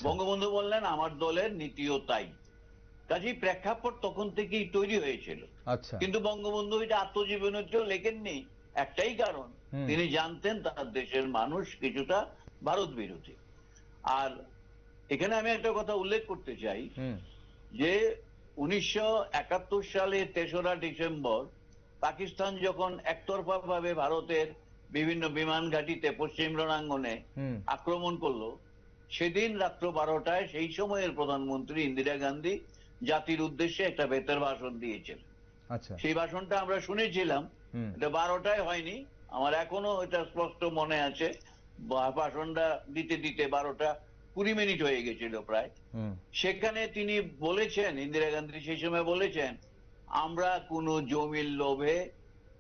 Speaker 2: বঙ্গবন্ধু বললেন আমার দলের নীতিও তাই। কাজেই প্রেক্ষাপট তখন থেকেই তৈরি হয়েছিল। কিন্তু বঙ্গবন্ধু এটা আত্মজীবনীতেও লেখেননি, একটাই কারণ, তিনি জানতেন তার দেশের মানুষ কিছুটা ভারত বিরোধী। আর এখানে আমি একটা কথা উল্লেখ করতে চাই যে 1971 সালে 3রা ডিসেম্বর পাকিস্তান যখন একতরফা ভাবে ভারতের বিভিন্ন বিমান ঘাঁটিতে পশ্চিম রণাঙ্গনে আক্রমণ করলো, সেদিন রাত্র 12টায় সেই সময়ের প্রধানমন্ত্রী ইন্দিরা গান্ধী জাতির উদ্দেশ্যে একটা বেতার ভাষণ দিয়েছেন। সেই ভাষণটা আমরা শুনেছিলাম। এটা 12টায় হয়নি, আমার এখনো এটা স্পষ্ট মনে আছে। ভাষণটা দিতে দিতে 12:20 হয়ে গেছিল প্রায়। সেখানে তিনি বলেছেন, ইন্দিরা গান্ধী সেই সময় বলেছেন, আমরা কোনো জমির লোভে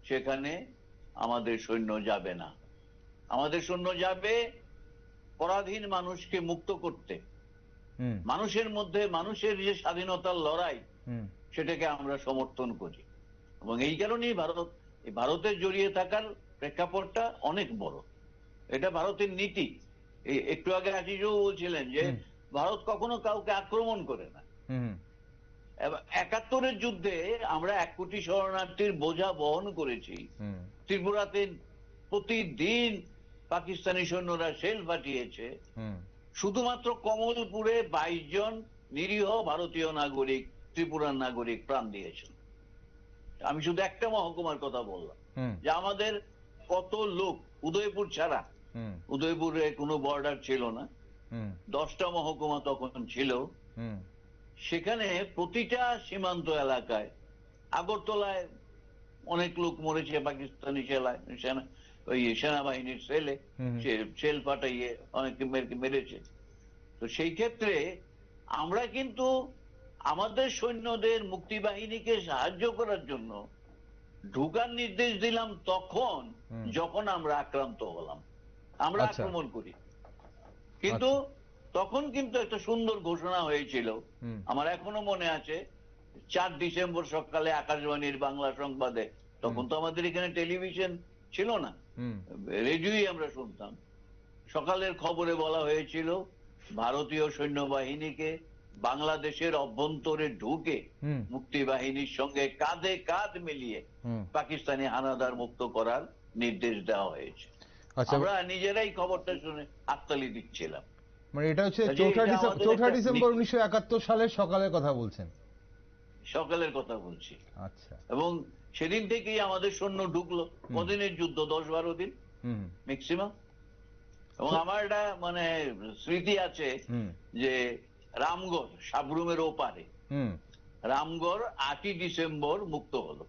Speaker 2: সেখানে আমাদের সৈন্য যাবে না, আমাদের সৈন্য যাবে পরাধীন মানুষকে মুক্ত করতে, মানুষের মধ্যে মানুষের যে স্বাধীনতার লড়াই সেটাকে আমরা সমর্থন করি। এবং এই কারণেই ভারতের জড়িয়ে থাকার প্রেক্ষাপটটা অনেক বড়, এটা ভারতের নীতি। একটু আগে আজিজও বলছিলেন যে ভারত কখনো কাউকে আক্রমণ করে না। 71-এর যুদ্ধে আমরা 1 কোটি শরণার্থীর বোঝা বহন করেছি। ত্রিপুরাতে প্রতিদিন পাকিস্তানি সৈন্যরা শেল ফাটিয়েছে। শুধুমাত্র কমলপুরে 22 জন নিরীহ ভারতীয় নাগরিক, ত্রিপুরার নাগরিক প্রাণ দিয়েছেন। আমি শুধু একটা মহকুমার কথা বললাম যে আমাদের কত লোক, উদয়পুর ছাড়া, উদয়পুরে কোনো বর্ডার ছিল না, 10টা মহকুমা তখন ছিল, সেখানে প্রতিটা সীমান্ত এলাকায়, আগরতলায় অনেক লোক মরেছে পাকিস্তানি সেনাবাহিনীর সেলে, সেল ফাটাইয়ে অনেকে মেরেছে। তো সেই ক্ষেত্রে আমরা কিন্তু আমাদের সৈন্যদের, মুক্তিবাহিনীকে সাহায্য করার জন্য ঢুকার নির্দেশ দিলাম তখন যখন আমরা আক্রান্ত হলাম, আমরা আক্রমণ করি। কিন্তু তখন কিন্তু একটা সুন্দর ঘোষণা হয়েছিল, আমার এখনো মনে আছে, 4 ডিসেম্বর সকালে আকাশবাণীর বাংলা সংবাদে, তখন তো আমাদের এখানে টেলিভিশন ছিল না, রেডিওই আমরা শুনতাম। সকালের খবরে বলা হয়েছিল ভারতীয় সৈন্যবাহিনীকে বাংলাদেশের অভ্যন্তরে ঢুকে মুক্তিবাহিনীর সঙ্গে কাঁধে কাঁধ মিলিয়ে পাকিস্তানি হানাদার মুক্ত করার নির্দেশ দেওয়া হয়েছে। আমরা নিজেরাই খবরটা শুনে হাততালি দিচ্ছিলাম।
Speaker 1: মানে এটা হচ্ছে 4 ডিসেম্বর 1971 সালের সকালের কথা বলছেন?
Speaker 2: সকালের কথা বলছি। আচ্ছা। এবং সেদিন থেকেই আমাদের সৈন্য ঢুকলো। কদিনের যুদ্ধ? 10-12 দিন ম্যাক্সিমাম। এবং আমার একটা মানে স্মৃতি আছে যে রামগড়, সাবরুমের ওপারে রামগড় 8ই ডিসেম্বর মুক্ত হলো।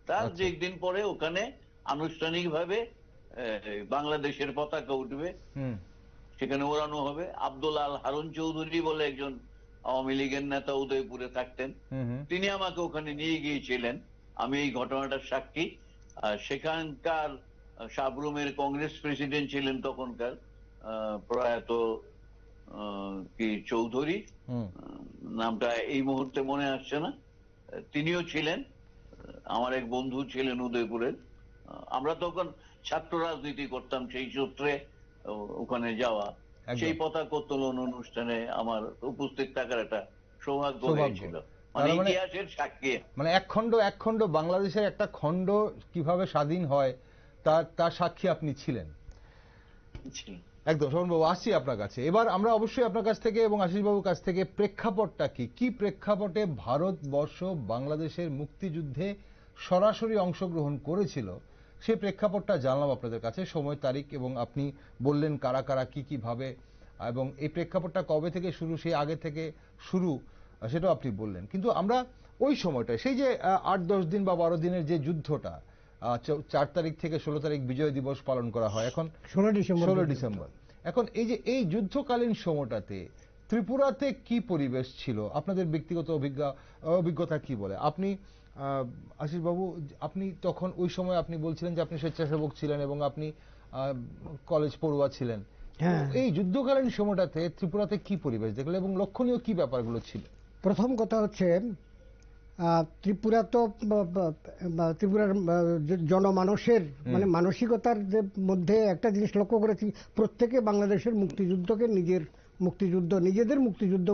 Speaker 2: তার একদিন পরে ওখানে আনুষ্ঠানিকভাবে বাংলাদেশের পতাকা উঠবে, সেখানে ওড়ানো হবে। আব্দুল আল হারুন চৌধুরী বলে একজন আওয়ামী লীগের নেতা উদয়পুরে থাকতেন, তিনি আমাকে ওখানে নিয়ে গিয়েছিলেন। আমি এই ঘটনাটার সাক্ষী। সেখানকার সাবরুমের কংগ্রেস প্রেসিডেন্ট ছিলেন তখনকার প্রয়াত কি চৌধুরী, নামটা এই মুহূর্তে মনে আসছে না, তিনিও ছিলেন। আমার এক বন্ধু ছিলেন উদয়পুরের। আমরা তখন ছাত্র রাজনীতি করতাম, সেই সূত্রে ওখানে যাওয়া। সেই পতাকা উত্তোলন অনুষ্ঠানে আমার উপস্থিত থাকার একটা সৌভাগ্য হয়েছিল। মানে ইতিহাসের সাক্ষী,
Speaker 1: মানে এক খণ্ড বাংলাদেশের একটা খণ্ড কিভাবে স্বাধীন হয় তার সাক্ষী আপনি ছিলেন। একদম। শোভনবাবু, আসছি আপনার কাছে এবার। আমরা অবশ্যই আপনার কাছ থেকে এবং আশিসবাবুর কাছ থেকে প্রেক্ষাপটটা কি প্রেক্ষাপটে ভারতবর্ষ বাংলাদেশের মুক্তিযুদ্ধে সরাসরি অংশগ্রহণ করেছিল সেই প্রেক্ষাপটটা জানলাম আপনাদের কাছে, সময়, তারিখ, এবং আপনি বললেন কারা কারা কি ভাবে, এবং এই প্রেক্ষাপটটা কবে থেকে শুরু, সেই আগে থেকে শুরু, সেটাও আপনি বললেন। কিন্তু আমরা ওই সময়টা, সেই যে 8-10 দিন বা 12 দিনের যে যুদ্ধটা, 4 তারিখ থেকে 16 তারিখ বিজয় দিবস পালন করা হয়, এখন 16 ডিসেম্বর। এখন এই যুদ্ধকালীন সময়টাতে ত্রিপুরাতে কি পরিবেশ ছিল, আপনাদের ব্যক্তিগত অভিজ্ঞতা কি বলে? আপনি আশিস বাবু, আপনি তখন ওই সময় আপনি বলছিলেন যে আপনি স্বেচ্ছাসেবক ছিলেন এবং আপনি কলেজ পড়ুয়া ছিলেন। এই যুদ্ধকালীন সময়টাতে ত্রিপুরাতে কি পরিবেশ দেখলেন এবং লক্ষণীয় কি ব্যাপারগুলো ছিল?
Speaker 3: প্রথম কথা হচ্ছে, ত্রিপুরা তো ত্রিপুরার জনমানসের মানে মানসিকতার মধ্যে একটা জিনিস লক্ষ্য করেছি, প্রত্যেকে বাংলাদেশের মুক্তিযুদ্ধকে নিজেদের মুক্তিযুদ্ধ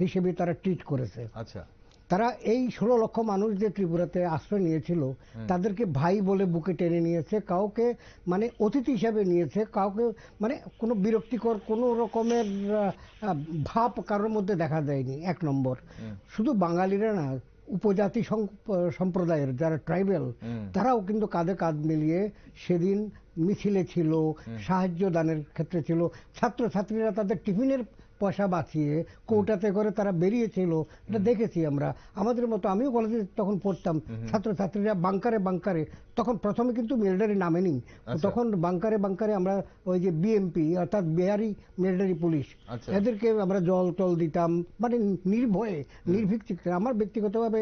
Speaker 3: হিসেবে তারা ট্রিট করেছে।
Speaker 1: আচ্ছা,
Speaker 3: তারা এই 16 লক্ষ মানুষ যে ত্রিপুরাতে আশ্রয় নিয়েছিল তাদেরকে ভাই বলে বুকে টেনে নিয়েছে, কাউকে মানে অতিথি হিসাবে নিয়েছে, কাউকে মানে কোনো বিরক্তিকর কোনো রকমের ভাব কারোর মধ্যে দেখা যায়নি। 1 নম্বর। শুধু বাঙালিরা না, উপজাতি সম্প্রদায়ের যারা ট্রাইবেল, তারাও কিন্তু কাঁধে কাঁধ মিলিয়ে সেদিন মিছিলে ছিল, সাহায্য দানের ক্ষেত্রে ছিল। ছাত্রছাত্রীরা তাদের টিফিনের পয়সা বাঁচিয়ে কৌটাতে করে তারা বেরিয়েছিল, এটা দেখেছি আমরা। আমাদের মতো, আমিও কলেজে তখন পড়তাম, ছাত্রছাত্রীরা বাংকারে তখন প্রথমে কিন্তু মিলিটারি নামেনি, তখন বাংকারে আমরা ওই যে বিএমপি অর্থাৎ বিহারি মিলিটারি পুলিশ, এদেরকে আমরা জল টল দিতাম, মানে নির্ভয়ে নির্ভীক। আমার ব্যক্তিগতভাবে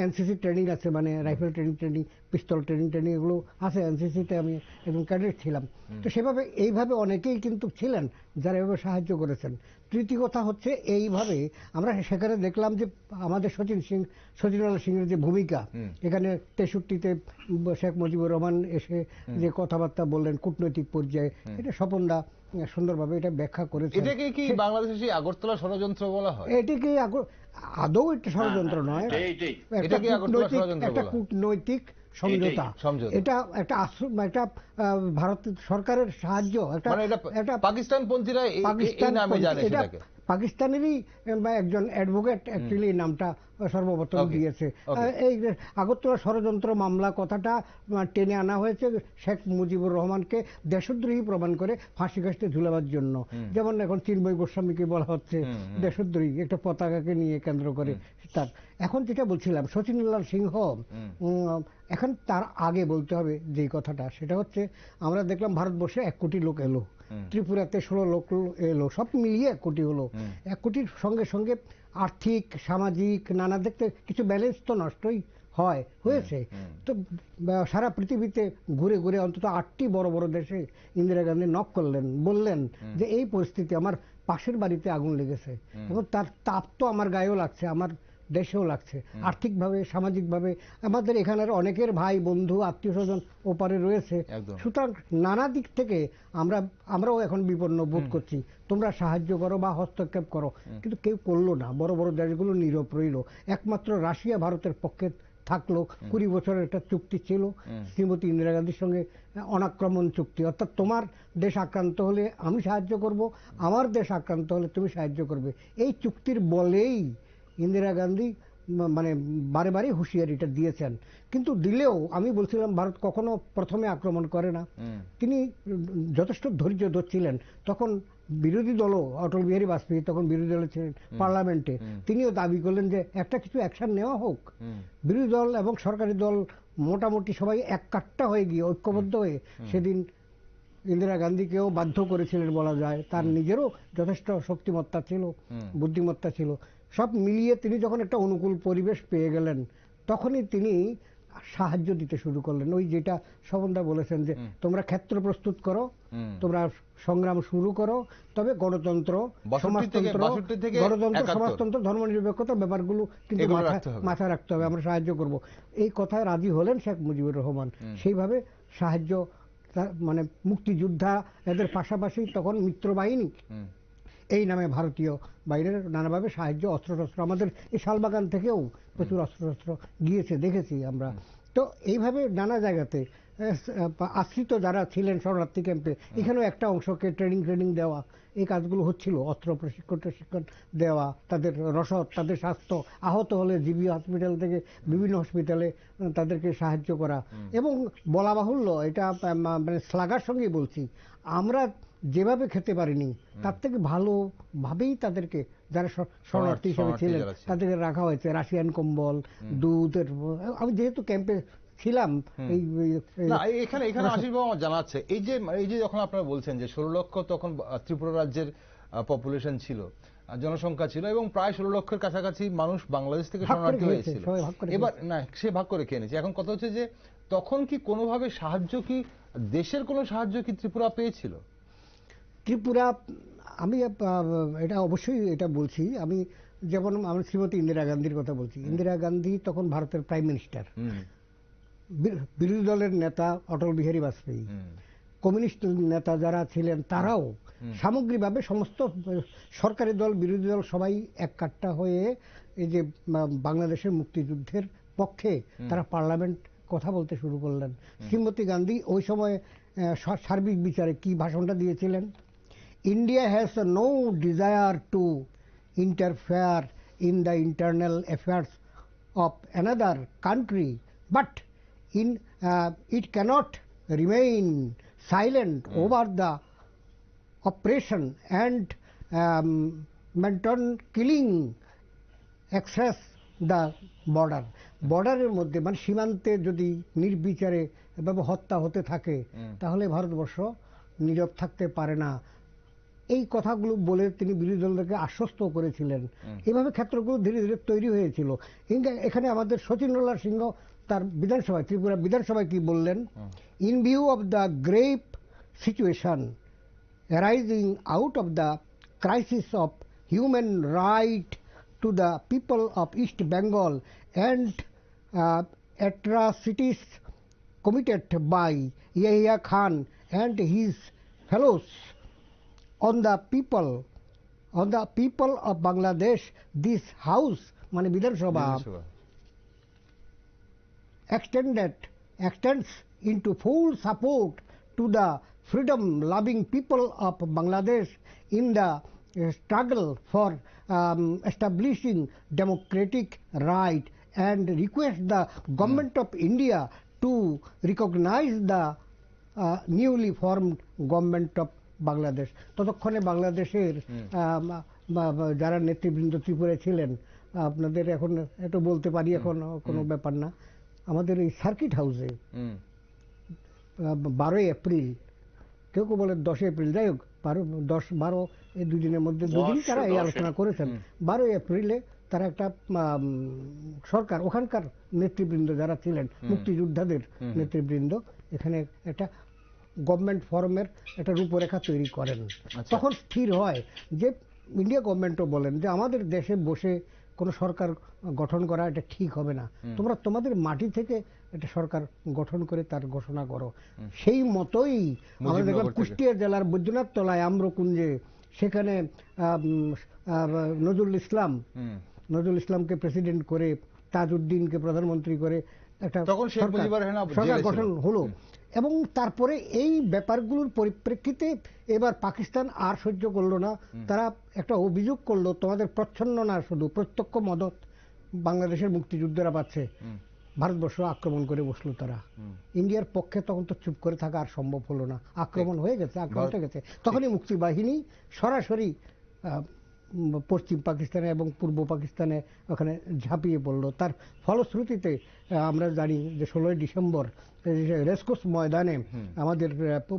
Speaker 3: এনসিসি ট্রেনিং আছে, মানে রাইফেল ট্রেনিং, পিস্তল ট্রেনিং এগুলো আছে। এনসিসিতে আমি একজন ক্যাডেট ছিলাম। তো সেভাবে এইভাবে অনেকেই কিন্তু ছিলেন যারা এভাবে সাহায্য করেছেন। তৃতীয় কথা হচ্ছে, এইভাবে আমরা সেখানে দেখলাম যে আমাদের সচিনাল সিংয়ের যে ভূমিকা, এখানে 63-তে শেখ মুজিবুর রহমান এসে যে কথাবার্তা বললেন কূটনৈতিক পর্যায়ে, এটা স্বপনদা সুন্দরভাবে এটা ব্যাখ্যা করেছে।
Speaker 1: এটাকে কি বাংলাদেশের সেই আগরতলা ষড়যন্ত্র বলা হয়?
Speaker 3: এটাকে আদৌ একটা ষড়যন্ত্র নয়, একটা কূটনৈতিক সমঝোতা। এটা একটা ভারত সরকারের সাহায্য, একটা
Speaker 1: পাকিস্তানপন্থীরা এই নামে জানে সেটাকে।
Speaker 3: পাকিস্তানেরই একজন অ্যাডভোকেট অ্যাকচুয়ালি নামটা সর্বপ্রথম দিয়েছে। এই আগরতলা ষড়যন্ত্র মামলা কথাটা টেনে আনা হয়েছে শেখ মুজিবুর রহমানকে দেশদ্রোহী প্রমাণ করে ফাঁসি কাস্টে ঝুলাবার জন্য। যেমন এখন চিন্ময় গোস্বামীকে বলা হচ্ছে দেশদ্রোহী, একটা পতাকাকে নিয়ে কেন্দ্র করে। তার এখন যেটা বলছিলাম, শচীনলাল সিংহ, এখন তার আগে বলতে হবে যে কথাটা, সেটা হচ্ছে আমরা দেখলাম ভারতবর্ষে 1 কোটি লোক এলো, ত্রিপুরাতে 16 লক্ষ এলো, সব মিলিয়ে 1 কোটি হলো। 1 কোটির সঙ্গে সঙ্গে আর্থিক সামাজিক নানা দেখতে কিছু ব্যালেন্স তো নষ্টই হয়েছে। তো সারা পৃথিবীতে ঘুরে ঘুরে অন্তত 8টি বড় বড় দেশে ইন্দিরা গান্ধী নক করলেন, বললেন যে এই পরিস্থিতি, আমার পাশের বাড়িতে আগুন লেগেছে এবং তার তাপ তো আমার গায়েও লাগছে, আমার দেশেও লাগছে, আর্থিকভাবে সামাজিকভাবে আমাদের এখানের অনেকের ভাই বন্ধু আত্মীয় স্বজন ওপারে রয়েছে। সুতরাং নানা দিক থেকে আমরাও এখন বিপন্ন বোধ করছি, তোমরা সাহায্য করো বা হস্তক্ষেপ করো, কিন্তু কেউ করলো না। বড় বড় দেশগুলো নীরব রইল। একমাত্র রাশিয়া ভারতের পক্ষে থাকলো। 20 বছরের একটা চুক্তি ছিল শ্রীমতী ইন্দিরা গান্ধীর সঙ্গে, অনাক্রমণ চুক্তি, অর্থাৎ তোমার দেশ আক্রান্ত হলে আমি সাহায্য করব, আমার দেশ আক্রান্ত হলে তুমি সাহায্য করবে। এই চুক্তির বলেই ইন্দিরা গান্ধী মানে বারে বারে হুঁশিয়ারিটা দিয়েছেন। কিন্তু দিলেও আমি বলছিলাম ভারত কখনো প্রথমে আক্রমণ করে না। তিনি যথেষ্ট ধৈর্য ধরছিলেন। তখন বিরোধী দলও, অটল বিহারী বাজপেয়ী তখন বিরোধী দলে ছিলেন পার্লামেন্টে, তিনিও দাবি করলেন যে একটা কিছু অ্যাকশন নেওয়া হোক। বিরোধী দল এবং সরকারি দল মোটামুটি সবাই এক কাট্টা হয়ে গিয়ে ঐক্যবদ্ধ হয়ে সেদিন ইন্দিরা গান্ধীকেও বাধ্য করেছিলেন বলা যায়। তার নিজেরও যথেষ্ট শক্তিমত্তা ছিল, বুদ্ধিমত্তা ছিল। সব মিলিয়ে তিনি যখন একটা অনুকূল পরিবেশ পেয়ে গেলেন, তখনই তিনি সাহায্য দিতে শুরু করলেন। ওই যেটা স্বপনদা বলেছেন যে তোমরা ক্ষেত্র প্রস্তুত করো, তোমরা সংগ্রাম শুরু করো, তবে গণতন্ত্র, সমাজতন্ত্র, ধর্মনিরপেক্ষতা ব্যাপারগুলো কিন্তু মাথায় রাখতে হবে, আমরা সাহায্য করব। এই কথায় রাজি হলেন শেখ মুজিবুর রহমান। সেইভাবে সাহায্য মানে মুক্তিযোদ্ধা এদের পাশাপাশি তখন মিত্রবাহিনী এই নামে ভারতীয় বাইরের নানাভাবে সাহায্য অস্ত্রশস্ত্র, আমাদের এই শালবাগান থেকেও প্রচুর অস্ত্রশস্ত্র গিয়েছে, দেখেছি আমরা। তো এইভাবে নানা জায়গাতে আশ্রিত যারা ছিলেন শরণার্থী ক্যাম্পে, এখানেও একটা অংশকে ট্রেনিং দেওয়া, এই কাজগুলো হচ্ছিল। অস্ত্র প্রশিক্ষণ দেওয়া, তাদের রসদ, তাদের স্বাস্থ্য, আহত হলে জিবি হসপিটাল থেকে বিভিন্ন হসপিটালে তাদেরকে সাহায্য করা। এবং বলা বাহুল্য, এটা মানে শ্লাঘার সঙ্গেই বলছি, আমরা যেভাবে খেতে পারিনি তার থেকে ভালোভাবেই তাদেরকে, যারা শরণার্থী হিসেবে ছিলেন তাদেরকে রাখা হয়েছে। রাশিয়ান কম্বল, দুধের, আমি যেহেতু ক্যাম্পে ছিলাম।
Speaker 1: এখানে আশিস বাবু আমার জানাচ্ছে, এই যে যখন আপনারা বলছেন যে 16 লক্ষ তখন ত্রিপুরা রাজ্যের পপুলেশন ছিল, জনসংখ্যা ছিল, এবং প্রায় 16 লক্ষের কাছাকাছি মানুষ বাংলাদেশ থেকে শরণার্থী হয়েছিল। এবার না, সে ভাগ করে খেয়ে নিয়েছে। এখন কথা হচ্ছে যে তখন কি কোনোভাবে সাহায্য, কি দেশের কোনো সাহায্য কি ত্রিপুরা পেয়েছিল?
Speaker 3: ত্রিপুরা, আমি এটা অবশ্যই এটা বলছি, আমি যেমন আমি শ্রীমতী ইন্দিরা গান্ধীর কথা বলছি। ইন্দিরা গান্ধী তখন ভারতের প্রাইম মিনিস্টার, বিরোধী দলের নেতা অটল বিহারী বাজপেয়ী, কমিউনিস্ট নেতা যারা ছিলেন তারাও সামগ্রিকভাবে সমস্ত সরকারি দল, বিরোধী দল সবাই এক কাট্টা হয়ে এই যে বাংলাদেশের মুক্তিযুদ্ধের পক্ষে তারা পার্লামেন্ট কথা বলতে শুরু করলেন। শ্রীমতী গান্ধী ওই সময় সার্বিক বিচারে কি ভাষণটা দিয়েছিলেন? India has no desire to interfere in the internal affairs of another country, but it cannot remain silent over the oppression and wanton killing across the border. বর্ডারের মধ্যে, মানে সীমান্তে যদি নির্বিচারে এভাবে হত্যা হতে থাকে তাহলে ভারতবর্ষ নীরব থাকতে পারে না। এই কথাগুলো বলে তিনি বিরোধী দলকে আশ্বস্ত করেছিলেন। এইভাবে ক্ষেত্রগুলো ধীরে ধীরে তৈরি হয়েছিল। এখানে আমাদের শচীন্দ্রলাল সিংহ তার বিধানসভায়, ত্রিপুরা বিধানসভায় কি বললেন? In view of the grave situation arising out of the crisis of human right to the people of East Bengal and atrocities committed by Yahya Khan and his fellows on the people of Bangladesh, this house, মানে বিধানসভা, extends into full support to the freedom-loving people of Bangladesh in the struggle for establishing democratic right, and request the government of India to recognize the newly formed government of Bangladesh. ততক্ষণে বাংলাদেশের যারা নেতৃবৃন্দ ত্রিপুরায় ছিলেন, আপনাদের এখন এটা বলতে পারি, এখন কোনো ব্যাপার না, আমাদের এই সার্কিট হাউসে 12 এপ্রিল, কেউ কেউ বলে 10 এপ্রিল, যাই হোক 10-12 এই দুদিনের মধ্যে দুদিন তারা এই আলোচনা করেছেন। 12 এপ্রিলে তারা একটা সরকার, ওখানকার নেতৃবৃন্দ যারা ছিলেন, মুক্তিযোদ্ধাদের নেতৃবৃন্দ, এখানে একটা গভর্নমেন্ট ফরমের একটা রূপরেখা তৈরি করেন। তখন স্থির হয় যে ইন্ডিয়া গভর্নমেন্টও বলেন যে আমাদের দেশে বসে কোনো সরকার গঠন করা এটা ঠিক হবে না, তোমরা তোমাদের মাটি থেকে একটা সরকার গঠন করে তার ঘোষণা করো। সেই মতোই আমরা দেখলাম কুষ্টিয়া জেলার বৈদ্যনাথ তলায় আম্রকুঞ্জে, সেখানে নজরুল ইসলামকে প্রেসিডেন্ট করে, তাজউদ্দিনকে প্রধানমন্ত্রী করে একটা সরকার গঠন হলো। এবং তারপরে এই ব্যাপারগুলোর পরিপ্রেক্ষিতে এবার পাকিস্তান আর সহ্য করলো না, তারা একটা অভিযোগ করলো, তোমাদের প্রচ্ছন্ন না শুধু প্রত্যক্ষ মদত বাংলাদেশের মুক্তিযুদ্ধরা পাচ্ছে, ভারতবর্ষ আক্রমণ করে বসলো তারা। ইন্ডিয়ার পক্ষে তখন তো চুপ করে থাকা আর সম্ভব হলো না, আক্রমণ হয়ে গেছে। তখনই মুক্তিবাহিনী সরাসরি পশ্চিম পাকিস্তানে এবং পূর্ব পাকিস্তানে ওখানে ঝাঁপিয়ে পড়লো। তার ফলশ্রুতিতে আমরা জানি যে 16 ডিসেম্বর রেসকোর্স ময়দানে আমাদের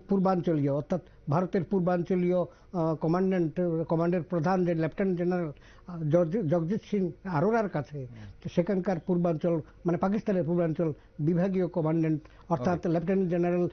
Speaker 3: পূর্বাঞ্চলীয়, অর্থাৎ ভারতের পূর্বাঞ্চলীয় কমান্ডের প্রধান যে লেফটেন্যান্ট জেনারেল জগজিৎ সিং আরোরার কাছে, সেখানকার পূর্বাঞ্চল, মানে পাকিস্তানের পূর্বাঞ্চল বিভাগীয় কমান্ডেন্ট অর্থাৎ লেফটেন্যান্ট জেনারেল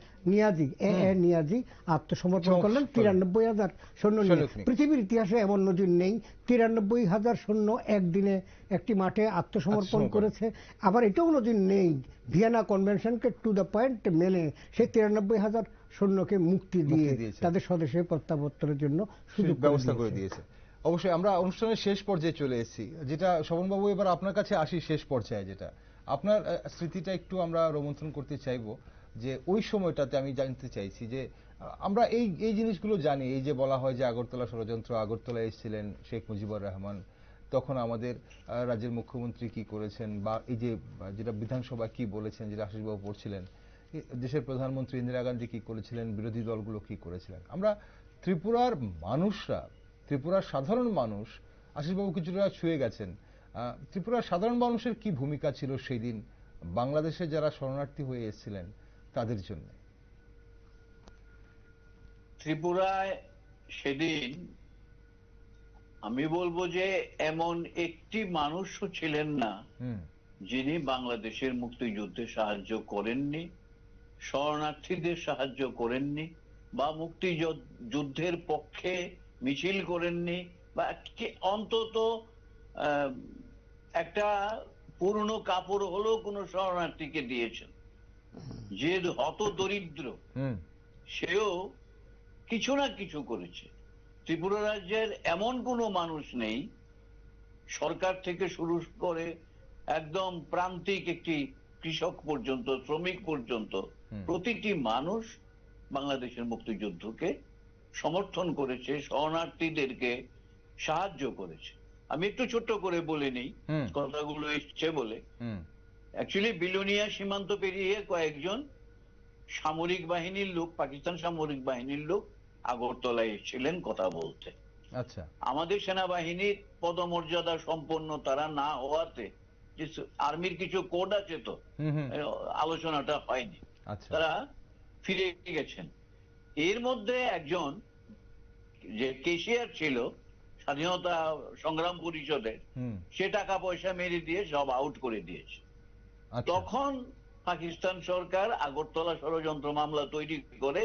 Speaker 3: নিয়াজি আত্মসমর্পণ করলেন 93,000 সৈন্য নিয়ে। পৃথিবীর ইতিহাসে এমন নজির নেই 93,000 সৈন্য একদিনে একটি মাঠে আত্মসমর্পণ করেছে। আবার এটাও নজির নেই ভিয়েনা কনভেনশনকে টু দ্য পয়েন্ট মেনে সেই 93,000 সৈন্যকে মুক্তি দিয়ে তাদের স্বদেশে প্রত্যাবর্তনের জন্য সুযোগ
Speaker 1: ব্যবস্থা করে দিয়েছে। অবশ্যই আমরা অনুষ্ঠানের শেষ পর্যায়ে চলে এসেছি, যেটা শোভনবাবু এবার আপনার কাছে আসি শেষ পর্যায়ে, যেটা আপনার স্মৃতিটা একটু আমরা রোমন্থন করতে চাইবো, যে ওই সময়টাতে আমি জানতে চাইছি যে আমরা এই জিনিসগুলো জানি, এই যে বলা হয় যে আগরতলা ষড়যন্ত্র, আগরতলা এসেছিলেন শেখ মুজিবুর রহমান, তখন আমাদের রাজ্যের মুখ্যমন্ত্রী কি করেছেন, বা এই যে যেটা বিধানসভা কি বলেছেন, যেটা আশিসবাবু পড়ছিলেন, দেশের প্রধানমন্ত্রী ইন্দিরা গান্ধী কি করেছিলেন, বিরোধী দলগুলো কি করেছিলেন, আমরা ত্রিপুরার মানুষরা, ত্রিপুরার সাধারণ মানুষ, আশিসবাবু কিছুটা ছুঁয়ে গেছেন, ত্রিপুরার সাধারণ মানুষের কি ভূমিকা ছিল সেই দিন বাংলাদেশে যারা শরণার্থী হয়ে এসেছিলেন তাদের জন্য?
Speaker 2: ত্রিপুরায় সেদিন আমি বলবো যে এমন একটি মানুষও ছিলেন না যিনি বাংলাদেশের মুক্তিযুদ্ধে সাহায্য করেননি, শরণার্থীদের সাহায্য করেননি, বা মুক্তিযুদ্ধের পক্ষে মিছিল করেননি, বা অন্তত একটা পুরনো কাপড় হলেও কোন শরণার্থীকে দিয়েছেন। যে হত দরিদ্র সেও কিছু না কিছু করেছে। ত্রিপুরা রাজ্যের এমন কোনো মানুষ নেই, সরকার থেকে শুরু করে একদম প্রান্তিক একটি কৃষক পর্যন্ত, শ্রমিক পর্যন্ত, প্রতিটি মানুষ বাংলাদেশের মুক্তিযুদ্ধকে সমর্থন করেছে, শরণার্থীদেরকে সাহায্য করেছে। আমি একটু ছোট্ট করে বলে নেই, কথাগুলো এসছে বলে। অ্যাকচুয়ালি বিলোনিয়া সীমান্ত পেরিয়ে কয়েকজন সামরিক বাহিনীর লোক, পাকিস্তান সামরিক বাহিনীর লোক আগরতলায় এসেছিলেন কথা বলতে।
Speaker 1: আচ্ছা,
Speaker 2: আমাদের সেনাবাহিনীর পদমর্যাদা সম্পন্ন তারা না হওয়াতে, যে আর্মির কিছু কোড আছে তো, আলোচনাটা হয়নি, তারা ফিরে গেছেন। এর মধ্যে একজন যে কেশিয়ার ছিল স্বাধীনতা সংগ্রাম পরিষদের, সে টাকা পয়সা মেরে দিয়ে সব আউট করে দিয়েছে। তখন পাকিস্তান সরকার আগরতলা ষড়যন্ত্র মামলা তৈরি করে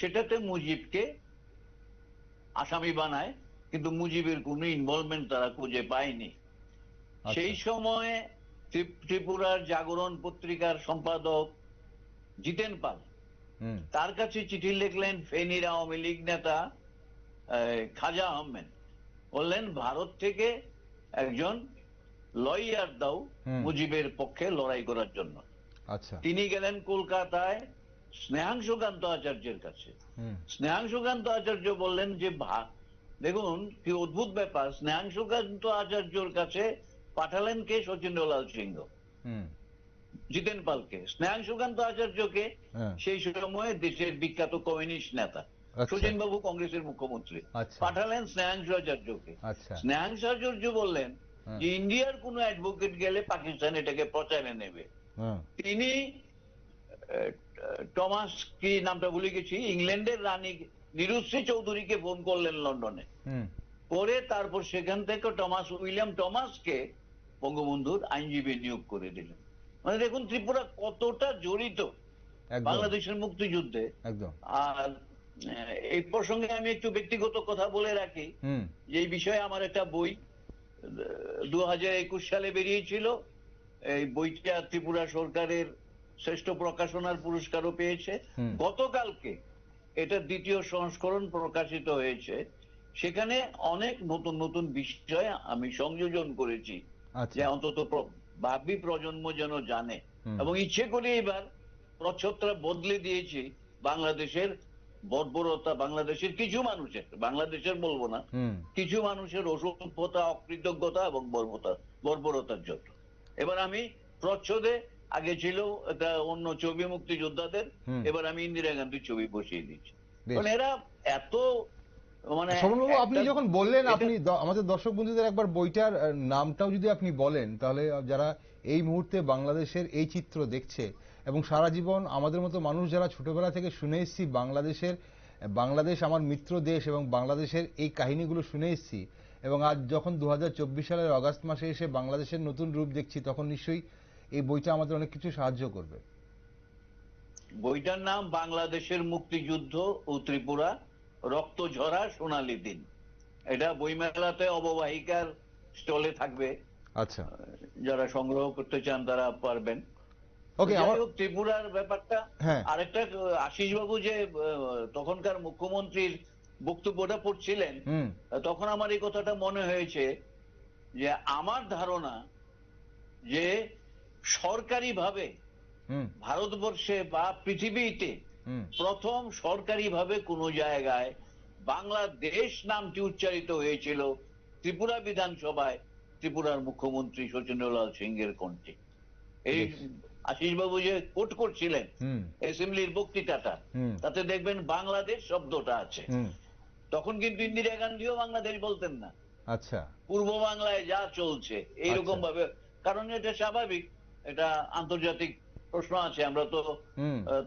Speaker 2: সেটাতে মুজিবকে আসামি বানায়, কিন্তু মুজিবের কোন ইনভলভমেন্ট তারা খুঁজে পায়নি। সেই সময় ত্রিপুরার জাগরণ পত্রিকার সম্পাদক জিতেন পাল তার কাছে চিঠি লিখলেন ফেনীর আওয়ামী লীগ নেতা খাজা আহমেদ, বললেন ভারত থেকে একজন লয়ার দাও মুজিবের পক্ষে লড়াই করার জন্য। তিনি গেলেন কলকাতায় স্নেহাংশুকান্ত আচার্যের কাছে। স্নেহাংশুকান্ত আচার্য বললেন যে দেখুন কি অদ্ভুত ব্যাপার, স্নেহাংশুকান্ত আচার্যর কাছে পাঠালেন কে? শচীন্দ্রলাল সিংহ জিতেন পালকে। স্নেহাংশুকান্ত আচার্যকে সেই সময়ে দেশের বিখ্যাত কমিউনিস্ট নেতা, শচীন বাবু কংগ্রেসের মুখ্যমন্ত্রী, পাঠালেন স্নেহাংশু আচার্যকে। স্নেহাংশু আচার্য বললেন যে ইন্ডিয়ার কোন অ্যাডভোকেট গেলে পাকিস্তান এটাকে প্রচারে নেবে। তিনি টমাস কি নামটা ভুলে গেছি, ইংল্যান্ডের রানী নিরুশ্রী চৌধুরীকে ফোন করলেন লন্ডনে, করে তারপর সেখান থেকে উইলিয়াম টমাসকে বঙ্গবন্ধুর আইনজীবী নিয়োগ করে দিলেন। মানে দেখুন ত্রিপুরা কতটা জড়িত বাংলাদেশের মুক্তিযুদ্ধে। আর এই প্রসঙ্গে আমি একটু ব্যক্তিগত কথা বলে রাখি যে এই বিষয়ে আমার একটা বই 2021 সালে বেরিয়েছিল। এই বইটা ত্রিপুরা সরকারের শ্রেষ্ঠ প্রকাশনার পুরস্কারও পেয়েছে। গতকালকে এটা দ্বিতীয় সংস্করণ প্রকাশিত হয়েছে। সেখানে অনেক নতুন নতুন বিষয় আমি সংযোজন করেছি, যে অন্তত ভাবি প্রজন্ম যেন জানে। এবং ইচ্ছে করে এবার প্রচ্ছদটা বদলে দিয়েছি বাংলাদেশের বর্বরতা, বাংলাদেশের কিছু মানুষের, বাংলাদেশের বলবো না, কিছু মানুষের অসভ্যতা, অকৃতজ্ঞতা এবং বর্বরতার জন্য। এবার আমি প্রচ্ছদে, আগে ছিল একটা অন্য ছবি মুক্তিযোদ্ধাদের, এবার আমি ইন্দিরা গান্ধীর ছবি বসিয়ে দিচ্ছি। কারণ এরা এত মানে
Speaker 1: আপনি যখন বললেন, আপনি আমাদের দর্শক বন্ধুদের একবার বইটার নামটাও যদি আপনি বলেন, তাহলে যারা এই মুহূর্তে বাংলাদেশের এই চিত্র দেখছে এবং সারা জীবন আমাদের মতো মানুষ যারা ছোটবেলা থেকে শুনে এসেছি বাংলাদেশ আমার মিত্র দেশ এবং বাংলাদেশের এই কাহিনীগুলো শুনে এসেছি, এবং আজ যখন 2024 সালের অগাস্ট মাসে এসে বাংলাদেশের নতুন রূপ দেখছি, তখন নিশ্চয়ই এই বইটা আমাদের অনেক কিছু সাহায্য করবে।
Speaker 2: বইটার নাম বাংলাদেশের মুক্তিযুদ্ধ ও ত্রিপুরা, রক্ত ঝরা সোনালী দিন। এটা বইমেলাতে অববাহিকার স্টলে থাকবে।
Speaker 1: আচ্ছা,
Speaker 2: যারা সংগ্রহ করতে চান তারা পারবেন।
Speaker 1: ওকে,
Speaker 2: ত্রিপুরার ব্যাপারটা
Speaker 1: হ্যাঁ,
Speaker 2: আরেকটা, আশিস বাবু যে তখনকার মুখ্যমন্ত্রীর বক্তব্যটা পড়ছিলেন, তখন আমার এই কথাটা মনে হয়েছে যে আমার ধারণা যে সরকারিভাবে ভারতবর্ষে বা পৃথিবীতে প্রথম সরকারিভাবে কোন জায়গায় বাংলাদেশ নামটি উচ্চারিত হয়েছিল ত্রিপুরা বিধানসভায় ত্রিপুরার মুখ্যমন্ত্রী শচীন্দ্রলাল সিং এর কণ্ঠে। এই আশিস বাবু যে কোট করছিলেন অ্যাসেম্বলির বক্তৃতাটা, তাতে দেখবেন বাংলাদেশ শব্দটা আছে। তখন কিন্তু ইন্দিরা গান্ধীও বাংলাদেশ বলতেন না,
Speaker 1: আচ্ছা,
Speaker 2: পূর্ব বাংলায় যা চলছে এইরকম ভাবে, কারণ এটা স্বাভাবিক, এটা আন্তর্জাতিক প্রশ্ন আছে। আমরা তো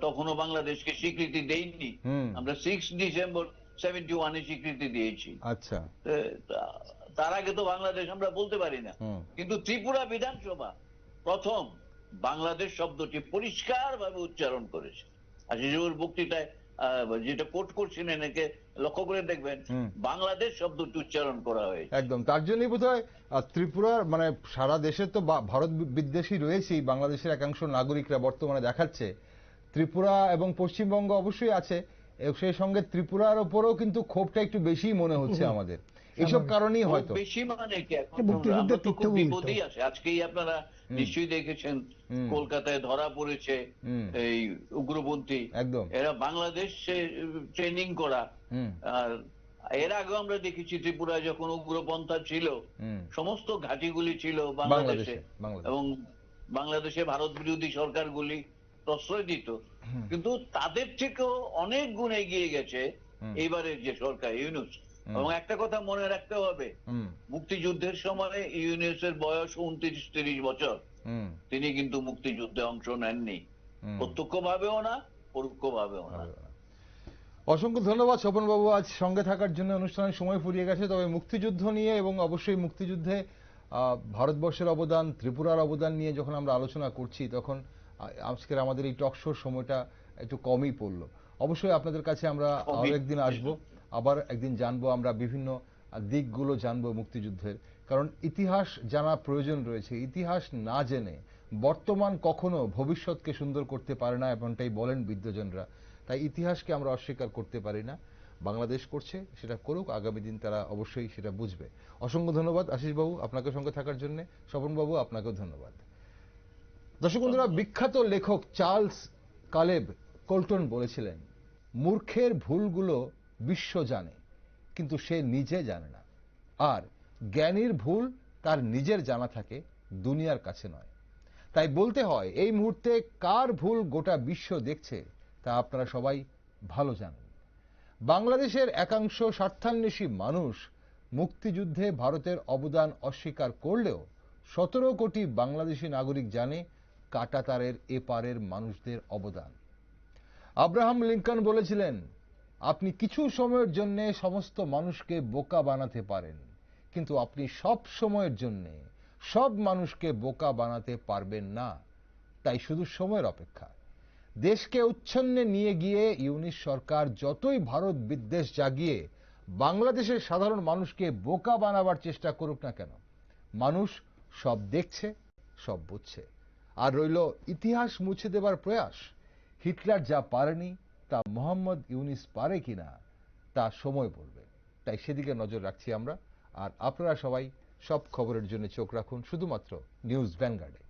Speaker 2: তখনও বাংলাদেশকে স্বীকৃতি দেইনি, আমরা 6 ডিসেম্বর 71 স্বীকৃতি দিয়েছি।
Speaker 1: আচ্ছা,
Speaker 2: তার আগে তো বাংলাদেশ আমরা বলতে পারি না। কিন্তু ত্রিপুরা বিধানসভা প্রথম বাংলাদেশ শব্দটি পরিষ্কার ভাবে উচ্চারণ করেছে। আশিসবাবুর বক্তৃতায় যেটা কোট করছিলেন, একে লক্ষ্য করে দেখবেন বাংলাদেশ শব্দটি উচ্চারণ করা হয়েছে।
Speaker 1: একদম, তার জন্যই বোধহয় ত্রিপুরার মানে সারা দেশে তো ভারত বিদ্বেষী রয়েছেই, বাংলাদেশের একাংশ নাগরিকরা বর্তমানে দেখাচ্ছে। ত্রিপুরা এবং পশ্চিমবঙ্গ অবশ্যই আছে, সেই সঙ্গে ত্রিপুরার ওপরেও কিন্তু ক্ষোভটা একটু বেশি মনে হচ্ছে আমাদের, এইসব কারণেই হয়তো
Speaker 2: বেশি। মানে বিপদই আছে। আজকেই আপনারা নিশ্চয়ই দেখেছেন কলকাতায় ধরা পড়েছে এই উগ্রপন্থী, একদম এরা বাংলাদেশে ট্রেনিং করা। আর এর আগে আমরা দেখেছি ত্রিপুরায় যখন উগ্রপন্থা ছিল, সমস্ত ঘাঁটিগুলি ছিল বাংলাদেশে, এবং বাংলাদেশে ভারত বিরোধী সরকারগুলি প্রশ্রয় দিত। কিন্তু তাদের থেকেও অনেক গুণ এগিয়ে গেছে এইবারের যে সরকার ইউনূস। এবং একটা কথা মনে রাখতে হবে, মুক্তিযুদ্ধের সময় ইউনূসের বয়স 29-30 বছর, তিনি কিন্তু মুক্তিযুদ্ধে অংশ নেননি, প্রত্যক্ষ ভাবেও না, পরোক্ষ ভাবেও না।
Speaker 1: অসংখ্য ধন্যবাদ স্বপন বাবু আজ সঙ্গে থাকার জন্য। অনুষ্ঠানের সময় ফুরিয়ে গেছে, তবে মুক্তিযুদ্ধ নিয়ে এবং অবশ্যই মুক্তিযুদ্ধে ভারতবর্ষের অবদান, ত্রিপুরার অবদান নিয়ে যখন আমরা আলোচনা করছি, তখন আজকের আমাদের এই টক শোর সময়টা একটু কমই পড়লো। অবশ্যই আপনাদের কাছে আমরা আরো একদিন আসবো, আবার একদিন জানবো, আমরা বিভিন্ন দিকগুলো জানবো মুক্তিযুদ্ধের, কারণ ইতিহাস জানা প্রয়োজন রয়েছে। ইতিহাস না জেনে বর্তমান কখনো ভবিষ্যৎকে সুন্দর করতে পারে না, এমনটাই বলেন বিদ্বজনরা। তাই ইতিহাসকে আমরা অস্বীকার করতে পারি না। বাংলাদেশ করছে, সেটা করুক, আগামী দিন তারা অবশ্যই সেটা বুঝবে। অসংখ্য ধন্যবাদ আশিস বাবু আপনাকে সঙ্গে থাকার জন্য, স্বপন বাবু আপনাকেও ধন্যবাদ। দর্শক বন্ধুরা, বিখ্যাত লেখক চার্লস কালেব কোল্টন বলেছিলেন, মূর্খের ভুলগুলো বিশ্ব জানে, কিন্তু সে নিজে জানে না। আর জ্ঞানীর ভুল তার নিজের জানা থাকে, দুনিয়ার কাছে নয়। তাই বলতে হয়, এই মুহূর্তে কার ভুল গোটা বিশ্ব দেখছে তা আপনারা সবাই ভালো জানেন। বাংলাদেশের একাংশ স্বার্থান্বেষী মানুষ মুক্তিযুদ্ধে ভারতের অবদান অস্বীকার করলেও 17 কোটি বাংলাদেশি নাগরিক জানে কাঁটাতারের এপারের মানুষদের অবদান। আব্রাহাম লিঙ্কন বলেছিলেন, আপনি কিছু সময়ের জন্য সমস্ত মানুষকে বোকা বানাতে পারেন, কিন্তু আপনি সব সময়ের জন্য সব মানুষকে বোকা বানাতে পারবেন না। তাই শুধু সময়ের অপেক্ষা। দেশকে উচ্ছন্নে নিয়ে গিয়ে ইউনিশ সরকার যতই ভারত বিদ্বেষ জাগিয়ে বাংলাদেশের সাধারণ মানুষকে বোকা বানাবার চেষ্টা করুক না কেন, মানুষ সব দেখছে, সব বুঝছে। আর রইল ইতিহাস মুছে দেবার প্রয়াস। হিটলার যা পারেনি তা মোহাম্মদ ইউনিস পারে কিনা তা সময় বলবে। তাই সেদিকে নজর রাখছি আমরা। আর আপনারা সবাই সব খবরের জন্য চোখ রাখুন শুধুমাত্র নিউজ ভ্যানগার্ডে।